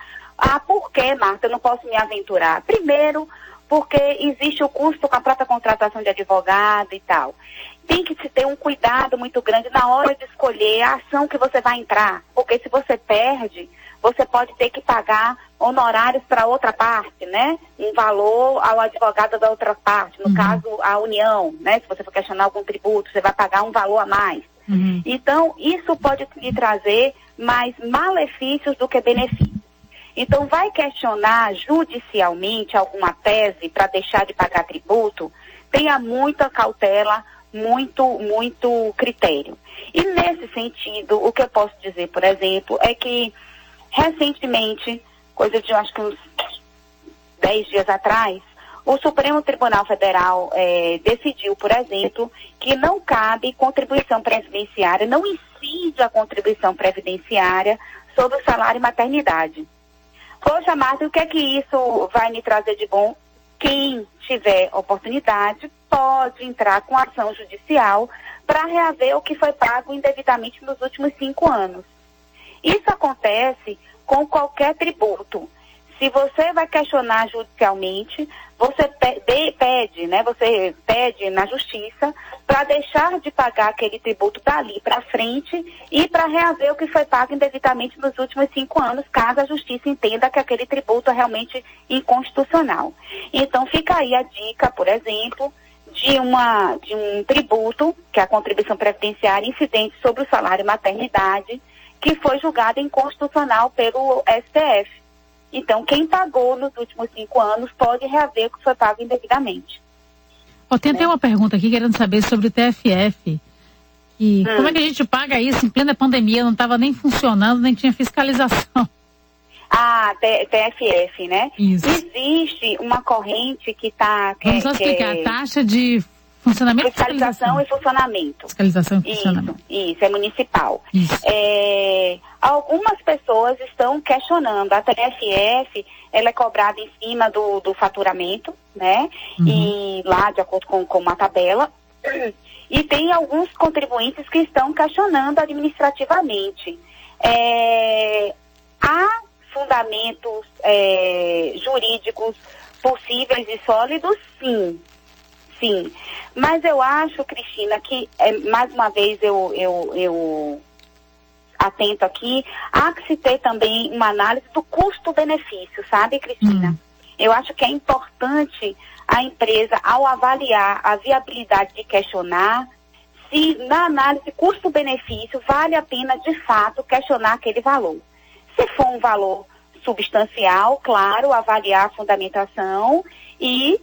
Por que, Marta, eu não posso me aventurar? Primeiro, porque existe o custo com a própria contratação de advogado e tal. Tem que se ter um cuidado muito grande na hora de escolher a ação que você vai entrar. Porque se você perde, você pode ter que pagar honorários para outra parte, né? Um valor ao advogado da outra parte. No caso, a União, né? Se você for questionar algum tributo, você vai pagar um valor a mais. Então, isso pode lhe trazer mais malefícios do que benefícios. Então, vai questionar judicialmente alguma tese para deixar de pagar tributo, tenha muita cautela, muito critério. E nesse sentido, o que eu posso dizer, por exemplo, é que recentemente, coisa de acho que uns 10 dias atrás, o Supremo Tribunal Federal decidiu, por exemplo, que não cabe contribuição previdenciária, não incide a contribuição previdenciária sobre o salário e maternidade. Poxa, Marta, o que é que isso vai me trazer de bom? Quem tiver oportunidade pode entrar com ação judicial para reaver o que foi pago indevidamente nos últimos 5 anos. Isso acontece com qualquer tributo. Se você vai questionar judicialmente, você pede, né? Você pede na justiça para deixar de pagar aquele tributo dali para frente e para reaver o que foi pago indevidamente nos últimos 5 anos, caso a justiça entenda que aquele tributo é realmente inconstitucional. Então fica aí a dica, por exemplo, de um tributo, que é a contribuição previdenciária incidente sobre o salário e maternidade, que foi julgado inconstitucional pelo STF. Então, quem pagou nos últimos 5 anos pode reaver o que foi pago indevidamente. Tem até uma pergunta aqui querendo saber sobre o TFF, que como é que a gente paga isso em plena pandemia? Não estava nem funcionando, nem tinha fiscalização. TFF, né? Isso. Existe uma corrente que está... Vamos só explicar, a taxa de funcionamento fiscalização e funcionamento. Fiscalização e funcionamento. Isso, é municipal. Isso. Algumas pessoas estão questionando. A TFF, ela é cobrada em cima do faturamento, né? E lá, de acordo com uma tabela. E tem alguns contribuintes que estão questionando administrativamente. Há fundamentos jurídicos possíveis e sólidos, sim. Sim. Mas eu acho, Cristina, que, mais uma vez, eu atento aqui, há que se ter também uma análise do custo-benefício, sabe, Cristina? Eu acho que é importante a empresa, ao avaliar a viabilidade de questionar, se na análise custo-benefício vale a pena, de fato, questionar aquele valor. Se for um valor substancial, claro, avaliar a fundamentação e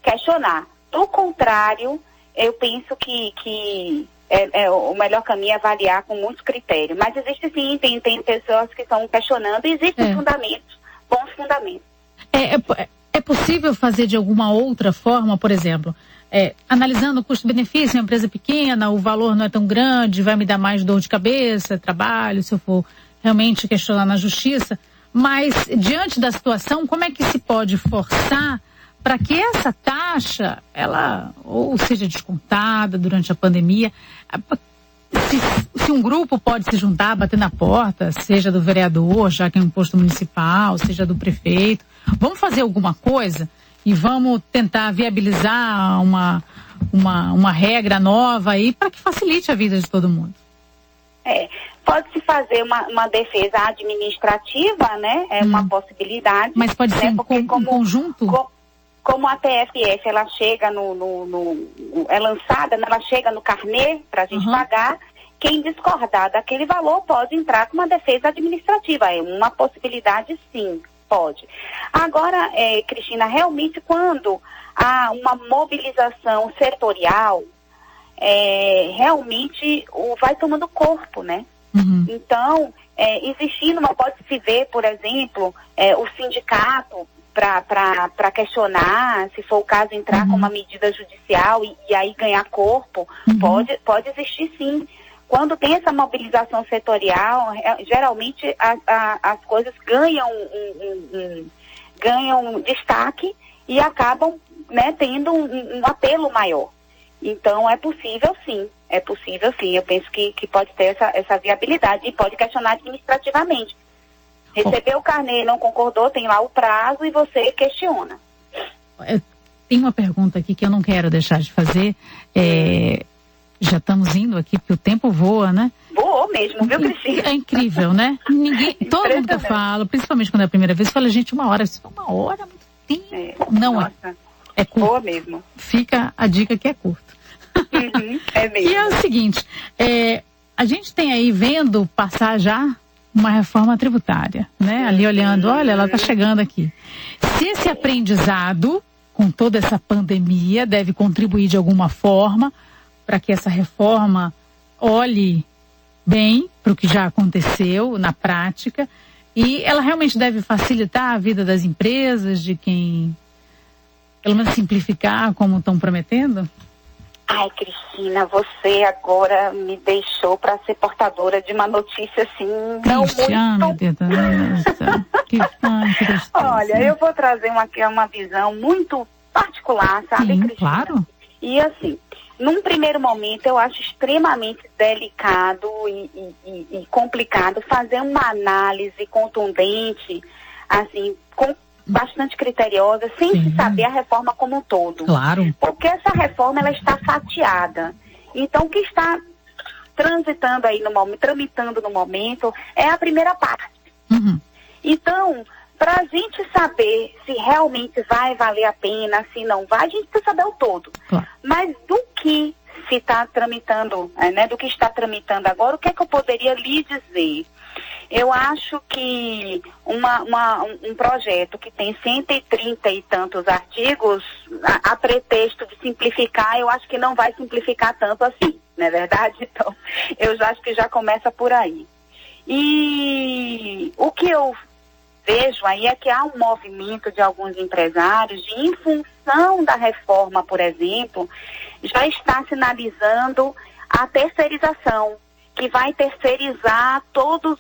questionar. Do contrário, eu penso que o melhor caminho é avaliar com muitos critérios. Mas existe sim, tem pessoas que estão questionando, e existem fundamentos, bons fundamentos. É possível fazer de alguma outra forma, por exemplo, analisando o custo-benefício, uma empresa pequena, o valor não é tão grande, vai me dar mais dor de cabeça, trabalho, se eu for realmente questionar na justiça, mas diante da situação, como é que se pode forçar para que essa taxa, ela ou seja descontada durante a pandemia, se um grupo pode se juntar, bater na porta, seja do vereador, já que é um posto municipal, seja do prefeito, vamos fazer alguma coisa e vamos tentar viabilizar uma regra nova aí para que facilite a vida de todo mundo. Pode-se fazer uma defesa administrativa, né? É uma possibilidade. Mas pode ser um conjunto? Como a TFF, ela chega é lançada, ela chega no carnê para a gente pagar, quem discordar daquele valor pode entrar com uma defesa administrativa. É uma possibilidade, sim, pode. Agora, Cristina, realmente quando há uma mobilização setorial, realmente vai tomando corpo, né? Então, existindo, pode-se ver, por exemplo, o sindicato para questionar, se for o caso, entrar com uma medida judicial e aí ganhar corpo, pode existir sim. Quando tem essa mobilização setorial, geralmente as coisas ganham destaque e acabam, né, tendo um apelo maior. Então, é possível sim. Eu penso que pode ter essa viabilidade e pode questionar administrativamente. Recebeu o carnê, não concordou, tem lá o prazo e você questiona. Tem uma pergunta aqui que eu não quero deixar de fazer. Já estamos indo aqui, porque o tempo voa, né? Voou mesmo, viu, Cristina? É incrível, né? Todo mundo que eu falo, principalmente quando é a primeira vez, fala, gente, uma hora é muito tempo. Não é. É curto. Voa mesmo. Fica a dica que é curto. É mesmo. E é o seguinte, a gente tem aí vendo passar já uma reforma tributária, né? Ali olhando, olha, ela está chegando aqui. Se esse aprendizado, com toda essa pandemia, deve contribuir de alguma forma para que essa reforma olhe bem para o que já aconteceu na prática, e ela realmente deve facilitar a vida das empresas, de quem, pelo menos simplificar, como estão prometendo? Ai, Cristina, você agora me deixou para ser portadora de uma notícia assim, não muito... Olha, eu vou trazer uma visão muito particular, sabe, Sim, Cristina? Claro. E assim, num primeiro momento eu acho extremamente delicado e complicado fazer uma análise contundente, assim, bastante criteriosa, sem se saber a reforma como um todo. Claro. Porque essa reforma, ela está fatiada. Então, o que está transitando aí no momento, tramitando no momento, é a primeira parte. Então, para a gente saber se realmente vai valer a pena, se não vai, a gente precisa saber o todo. Claro. Mas do que se está tramitando, né, do que está tramitando agora, o que é que eu poderia lhe dizer? Eu acho que um projeto que tem 130 e tantos artigos, a pretexto de simplificar, eu acho que não vai simplificar tanto assim. não é verdade? Então, eu já acho que já começa por aí. E o que eu vejo aí é que há um movimento de alguns empresários de, em função da reforma, por exemplo, já está sinalizando a terceirização, que vai terceirizar todas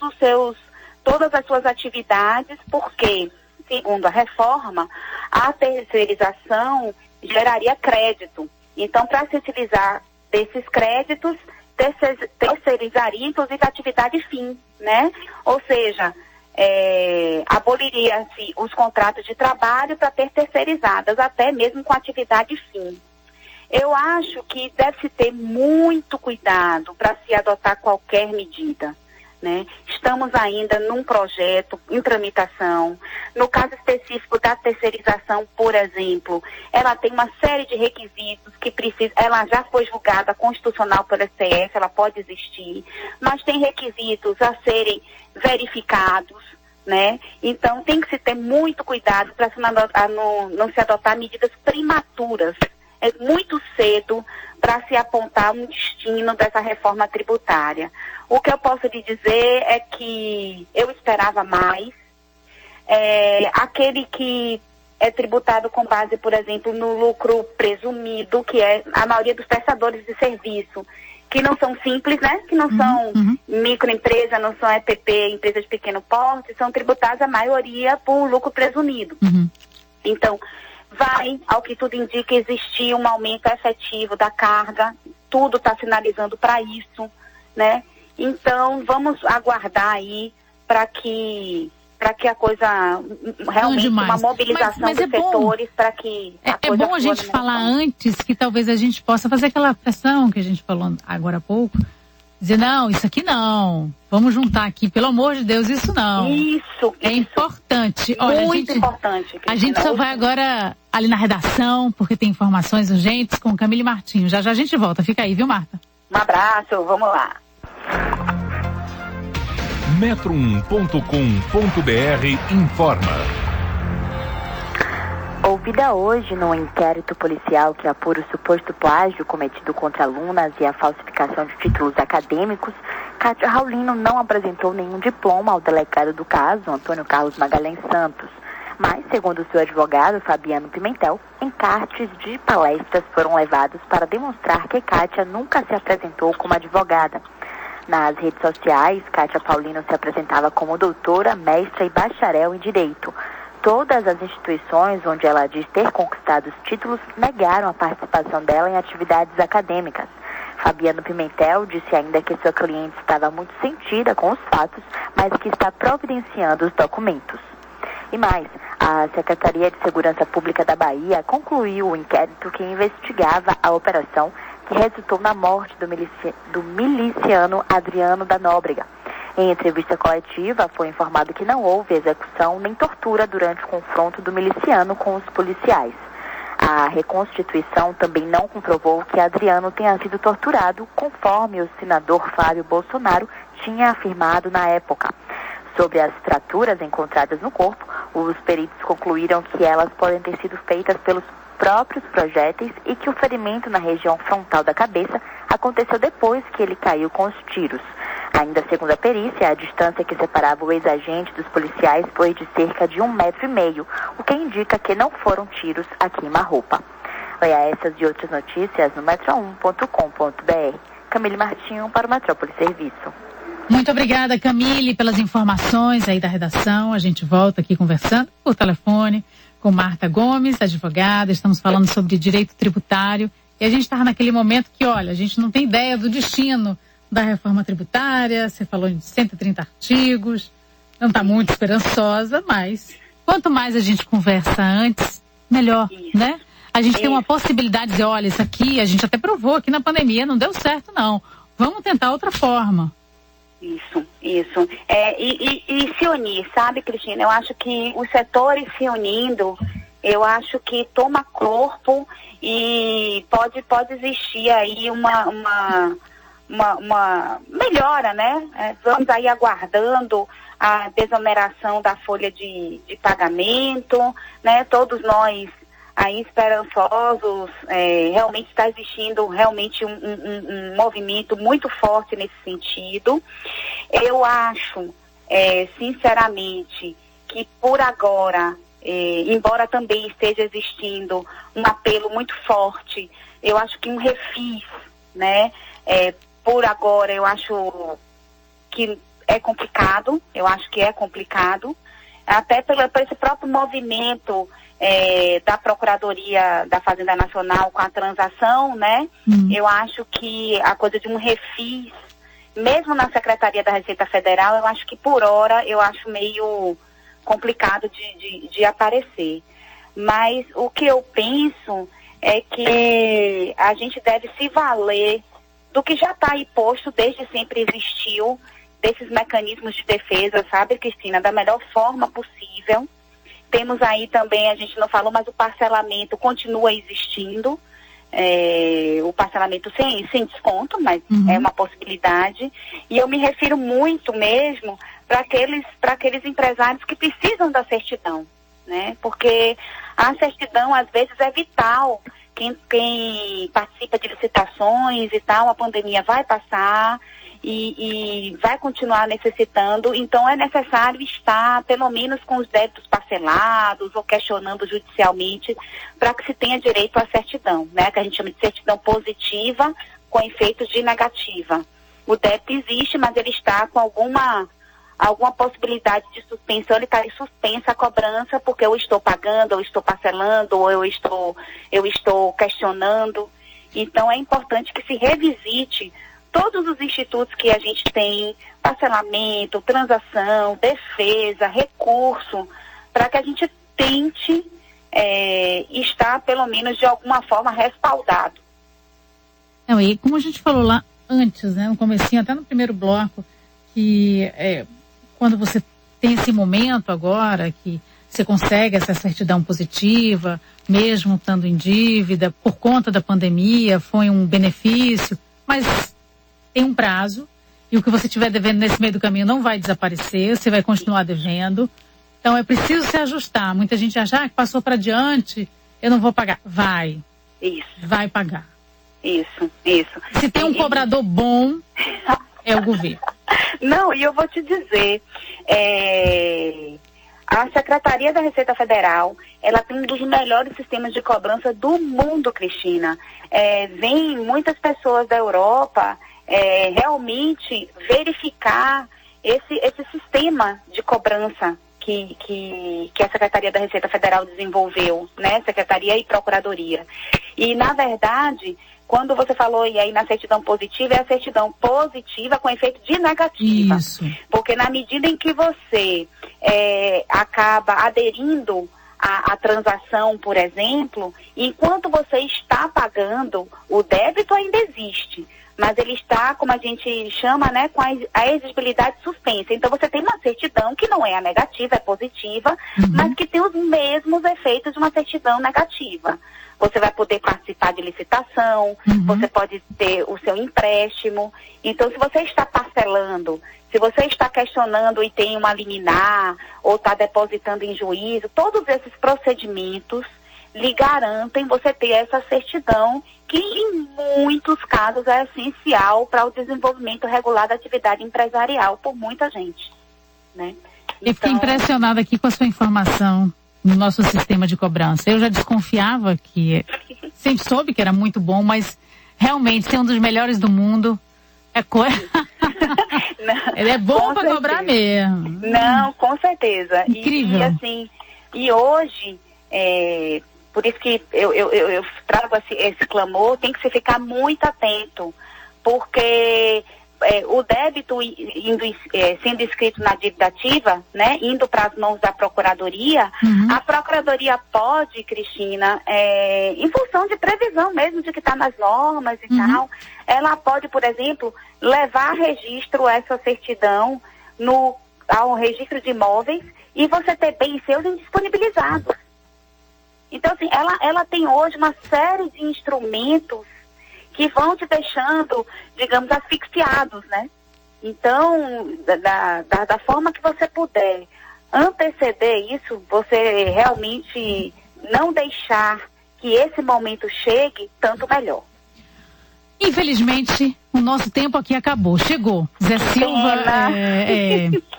as suas atividades, porque, segundo a reforma, a terceirização geraria crédito. Então, para se utilizar desses créditos, terceirizaria, inclusive, a atividade fim, né? Ou seja, aboliria-se os contratos de trabalho para ter terceirizadas, até mesmo com atividade fim. Eu acho que deve-se ter muito cuidado para se adotar qualquer medida, né? Estamos ainda num projeto em tramitação. No caso específico da terceirização, por exemplo, ela tem uma série de requisitos que precisa. Ela já foi julgada constitucional pelo STF, ela pode existir, mas tem requisitos a serem verificados, né? Então tem que se ter muito cuidado para não se adotar medidas prematuras. É muito cedo para se apontar um destino dessa reforma tributária. O que eu posso lhe dizer é que eu esperava mais. Aquele que é tributado com base, por exemplo, no lucro presumido, que é a maioria dos prestadores de serviço, que não são simples, né? Que não são microempresa, não são EPP, empresas de pequeno porte, são tributadas a maioria por lucro presumido. Então, vai, ao que tudo indica, existir um aumento efetivo da carga, tudo está sinalizando para isso, né? Então, vamos aguardar aí para que a coisa realmente, uma mobilização dos setores para que a coisa é bom a gente falar antes, que talvez a gente possa fazer aquela pressão que a gente falou agora há pouco, dizer, não, isso aqui não, vamos juntar aqui, pelo amor de Deus, isso não. Isso. Importante. Olha, muito importante. A gente só vai agora ali na redação, porque tem informações urgentes com Camille Martinho. Já já a gente volta, fica aí, viu, Marta? Um abraço, vamos lá. Metro1.com.br informa. Ouvida hoje no inquérito policial que apura o suposto plágio cometido contra alunas e a falsificação de títulos acadêmicos, Kátia Raulino não apresentou nenhum diploma ao delegado do caso, Antônio Carlos Magalhães Santos. Mas, segundo seu advogado, Fabiano Pimentel, encartes de palestras foram levados para demonstrar que Kátia nunca se apresentou como advogada. Nas redes sociais, Kátia Paulino se apresentava como doutora, mestra e bacharel em Direito. Todas as instituições onde ela diz ter conquistado os títulos negaram a participação dela em atividades acadêmicas. Fabiano Pimentel disse ainda que sua cliente estava muito sentida com os fatos, mas que está providenciando os documentos. E mais, a Secretaria de Segurança Pública da Bahia concluiu o inquérito que investigava a operação que resultou na morte do miliciano Adriano da Nóbrega. Em entrevista coletiva, foi informado que não houve execução nem tortura durante o confronto do miliciano com os policiais. A reconstituição também não comprovou que Adriano tenha sido torturado, conforme o senador Flávio Bolsonaro tinha afirmado na época. Sobre as fraturas encontradas no corpo, os peritos concluíram que elas podem ter sido feitas pelos próprios projéteis e que o ferimento na região frontal da cabeça aconteceu depois que ele caiu com os tiros. Ainda segundo a perícia, a distância que separava o ex-agente dos policiais foi de cerca de 1,5 metros, o que indica que não foram tiros a queima-roupa. Leia essas e outras notícias no metro1.com.br. Camille Martinho para o Metrópole Serviço. Muito obrigada, Camille, pelas informações aí da redação. A gente volta aqui conversando por telefone com Marta Gomes, advogada. Estamos falando sobre direito tributário. E a gente está naquele momento que, olha, a gente não tem ideia do destino da reforma tributária. Você falou de 130 artigos. Não está muito esperançosa, mas quanto mais a gente conversa antes, melhor, né? A gente tem uma possibilidade de dizer, olha, isso aqui a gente até provou aqui na pandemia, não deu certo, não. Vamos tentar outra forma. Isso. E se unir, sabe, Cristina? Eu acho que os setores se unindo, eu acho que toma corpo e pode existir aí uma melhora, né? Vamos aí aguardando a desoneração da folha de pagamento, né? Todos nós aí esperançosos, realmente está existindo realmente um movimento muito forte nesse sentido. Eu acho, sinceramente, que por agora, embora também esteja existindo um apelo muito forte, eu acho que um refis, né? Por agora, eu acho que é complicado, até por esse próprio movimento da Procuradoria da Fazenda Nacional com a transação, né? Eu acho que a coisa de um refis, mesmo na Secretaria da Receita Federal, eu acho que por hora, eu acho meio complicado de aparecer. Mas o que eu penso é que a gente deve se valer do que já está aí posto, desde sempre existiu, desses mecanismos de defesa, sabe, Cristina, da melhor forma possível. Temos aí também, a gente não falou, mas o parcelamento continua existindo, o parcelamento sem desconto, mas é uma possibilidade. E eu me refiro muito mesmo para aqueles empresários que precisam da certidão, né? Porque a certidão, às vezes, é vital. Quem participa de licitações e tal, a pandemia vai passar e vai continuar necessitando, então é necessário estar, pelo menos, com os débitos parcelados ou questionando judicialmente para que se tenha direito à certidão, né? Que a gente chama de certidão positiva com efeitos de negativa. O débito existe, mas ele está com alguma possibilidade de suspensão, ele está em suspensa a cobrança porque eu estou pagando, eu estou parcelando, ou eu estou questionando. Então é importante que se revisite todos os institutos que a gente tem, parcelamento, transação, defesa, recurso, para que a gente tente estar, pelo menos, de alguma forma, respaldado. Não, e como a gente falou lá antes, né, no comecinho, até no primeiro bloco, que quando você tem esse momento agora, que você consegue essa certidão positiva, mesmo estando em dívida, por conta da pandemia, foi um benefício, mas tem um prazo, e o que você estiver devendo nesse meio do caminho não vai desaparecer, você vai continuar devendo. Então é preciso se ajustar. Muita gente acha que passou para diante, eu não vou pagar. Vai. Isso. Vai pagar. Isso. Se tem um cobrador bom, é o governo. Não, e eu vou te dizer, a Secretaria da Receita Federal, ela tem um dos melhores sistemas de cobrança do mundo, Cristina. Vem muitas pessoas da Europa realmente verificar esse sistema de cobrança que a Secretaria da Receita Federal desenvolveu, né? Secretaria e Procuradoria. E, na verdade, quando você falou e aí na certidão positiva, é a certidão positiva com efeito de negativa. Isso. Porque na medida em que você acaba aderindo à transação, por exemplo, enquanto você está pagando, o débito ainda existe, mas ele está, como a gente chama, né, com a exigibilidade suspensa. Então você tem uma certidão que não é a negativa, é positiva, mas que tem os mesmos efeitos de uma certidão negativa. Você vai poder participar de licitação, você pode ter o seu empréstimo. Então, se você está parcelando, se você está questionando e tem uma liminar, ou está depositando em juízo, todos esses procedimentos lhe garantem você ter essa certidão, que em muitos casos é essencial para o desenvolvimento regular da atividade empresarial por muita gente, né? Eu fiquei impressionada aqui com a sua informação no nosso sistema de cobrança. Eu já desconfiava sempre soube que era muito bom, mas realmente ser um dos melhores do mundo ele é bom para cobrar mesmo. Não, com certeza. Incrível. E hoje, por isso que eu trago esse clamor, tem que se ficar muito atento, porque o débito sendo inscrito na dívida ativa, né, indo para as mãos da Procuradoria, a Procuradoria pode, Cristina, em função de previsão mesmo de que está nas normas e tal, ela pode, por exemplo, levar a registro essa certidão ao registro de imóveis e você ter bens seus indisponibilizados. Então, assim, ela tem hoje uma série de instrumentos que vão te deixando, digamos, asfixiados, né? Então, da forma que você puder anteceder isso, você realmente não deixar que esse momento chegue, tanto melhor. Infelizmente, o nosso tempo aqui acabou. Chegou. Zé Silva,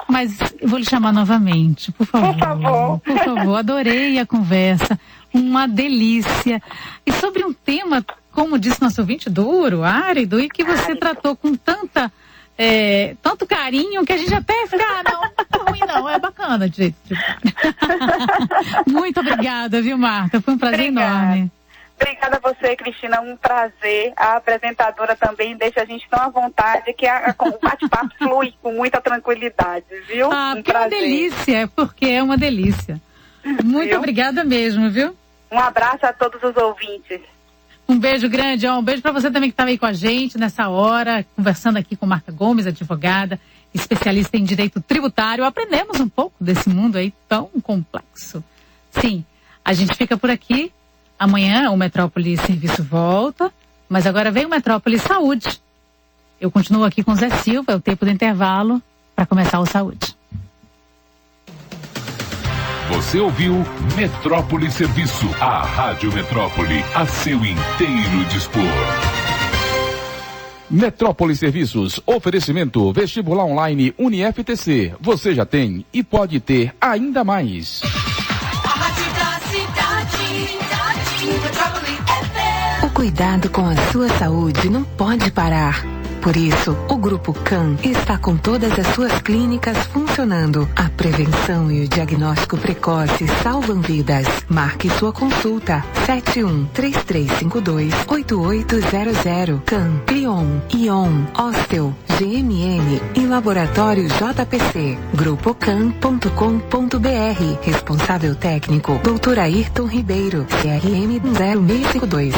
mas eu vou lhe chamar novamente, por favor. Por favor. Por favor, adorei a conversa. Uma delícia. E sobre um tema, como disse nosso ouvinte, duro, árido, e que você tratou com tanto carinho que a gente até fica, não é ruim não, é bacana de jeito. Muito obrigada, viu, Marta? Foi um prazer enorme. Obrigada a você, Cristina, um prazer. A apresentadora também deixa a gente tão à vontade que o bate-papo flui com muita tranquilidade, viu? Porque é uma delícia, porque é uma delícia. Muito obrigada mesmo, viu? Um abraço a todos os ouvintes. Um beijo grande, um beijo para você também que estava aí com a gente nessa hora, conversando aqui com Marta Gomes, advogada, especialista em direito tributário. Aprendemos um pouco desse mundo aí tão complexo. Sim, a gente fica por aqui. Amanhã o Metrópole Serviço volta, mas agora vem o Metrópole Saúde. Eu continuo aqui com o Zé Silva, é o tempo do intervalo para começar o Saúde. Você ouviu Metrópole Serviço, a Rádio Metrópole, a seu inteiro dispor. Metrópole Serviços, oferecimento vestibular online UniFTC. Você já tem e pode ter ainda mais. O cuidado com a sua saúde não pode parar. Por isso, o Grupo CAN está com todas as suas clínicas funcionando. A prevenção e o diagnóstico precoce salvam vidas. Marque sua consulta. 71-3352-8800. CAN, Crion, Ion, Ostel, GMN e Laboratório JPC. Grupocan.com.br. Responsável técnico, Dr. Ayrton Ribeiro, CRM 0652.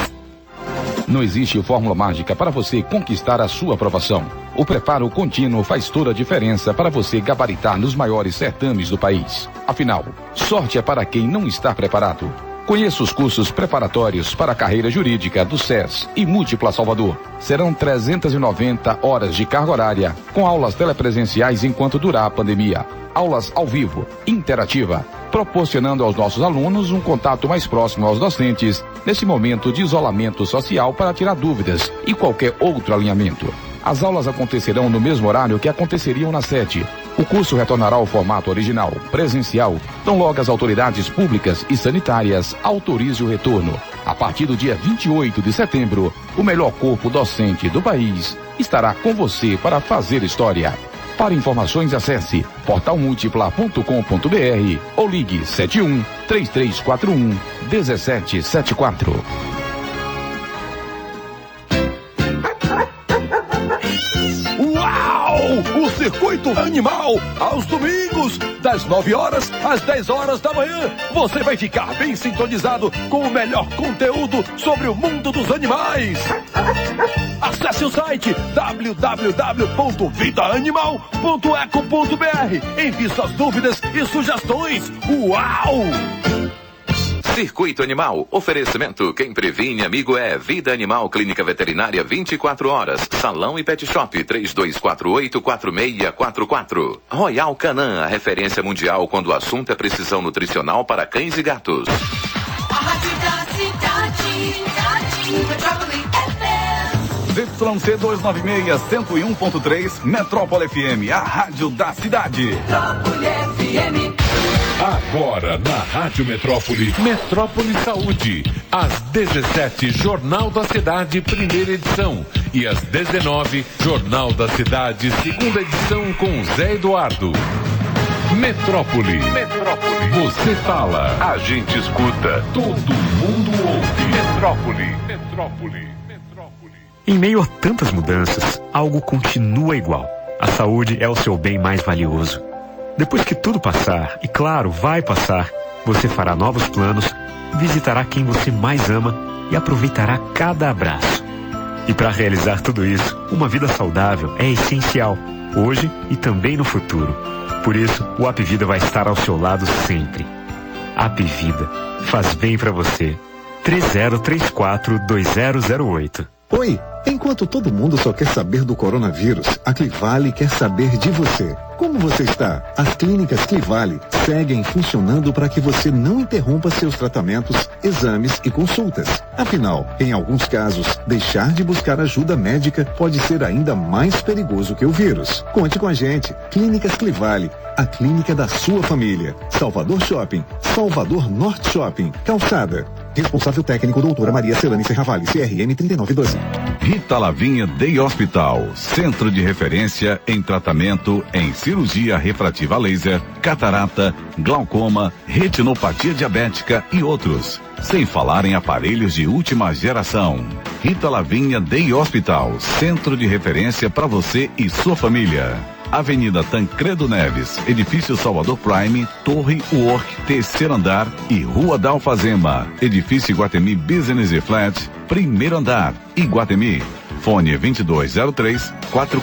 Não existe fórmula mágica para você conquistar a sua aprovação. O preparo contínuo faz toda a diferença para você gabaritar nos maiores certames do país. Afinal, sorte é para quem não está preparado. Conheça os cursos preparatórios para a carreira jurídica do SES e Múltipla Salvador. Serão 390 horas de carga horária, com aulas telepresenciais enquanto durar a pandemia. Aulas ao vivo, interativa, proporcionando aos nossos alunos um contato mais próximo aos docentes nesse momento de isolamento social para tirar dúvidas e qualquer outro alinhamento. As aulas acontecerão no mesmo horário que aconteceriam na sede. O curso retornará ao formato original, presencial, tão logo as autoridades públicas e sanitárias autorizem o retorno. A partir do dia 28 de setembro, o melhor corpo docente do país estará com você para fazer história. Para informações, acesse portalmultipla.com.br ou ligue 71-3341-1774. O Circuito Animal, aos domingos, das 9 horas às 10 horas da manhã. Você vai ficar bem sintonizado com o melhor conteúdo sobre o mundo dos animais. Acesse o site www.vidaanimal.eco.br. Envie suas dúvidas e sugestões. Uau! Circuito Animal, oferecimento, quem previne amigo é Vida Animal, Clínica Veterinária 24 horas, Salão e Pet Shop 3248-4644. Royal Canin, a referência mundial quando o assunto é precisão nutricional para cães e gatos. A rádio da cidade, Metrópole ZYC 296, 101.3, Metrópole FM, a rádio da cidade. Metrópole FM. Agora na Rádio Metrópole, Metrópole Saúde, às 17, Jornal da Cidade, primeira edição, e às 19, Jornal da Cidade, segunda edição, com Zé Eduardo. Metrópole. Você fala, a gente escuta, todo mundo ouve. Metrópole. Em meio a tantas mudanças, algo continua igual. A saúde é o seu bem mais valioso. Depois que tudo passar, e claro, vai passar, você fará novos planos, visitará quem você mais ama e aproveitará cada abraço. E para realizar tudo isso, uma vida saudável é essencial, hoje e também no futuro. Por isso, o Apvida vai estar ao seu lado sempre. Apvida, faz bem para você. 3034-2008. Oi, Enquanto todo mundo só quer saber do coronavírus, a Clivale quer saber de você. Como você está? As clínicas Clivale seguem funcionando para que você não interrompa seus tratamentos, exames e consultas. Afinal, em alguns casos, deixar de buscar ajuda médica pode ser ainda mais perigoso que o vírus. Conte com a gente. Clínicas Clivale, a clínica da sua família. Salvador Shopping, Salvador Norte Shopping, Calçada. Responsável técnico, doutora Maria Celane Serravalli, CRM 3912. Rita Lavinha Day Hospital, centro de referência em tratamento em cirurgia refrativa laser, catarata, glaucoma, retinopatia diabética e outros. Sem falar em aparelhos de última geração. Rita Lavinha Day Hospital, centro de referência para você e sua família. Avenida Tancredo Neves, Edifício Salvador Prime, Torre Work, terceiro andar e Rua da Alfazema, Edifício Iguatemi Business e Flat, primeiro andar, Iguatemi. Fone 2203 44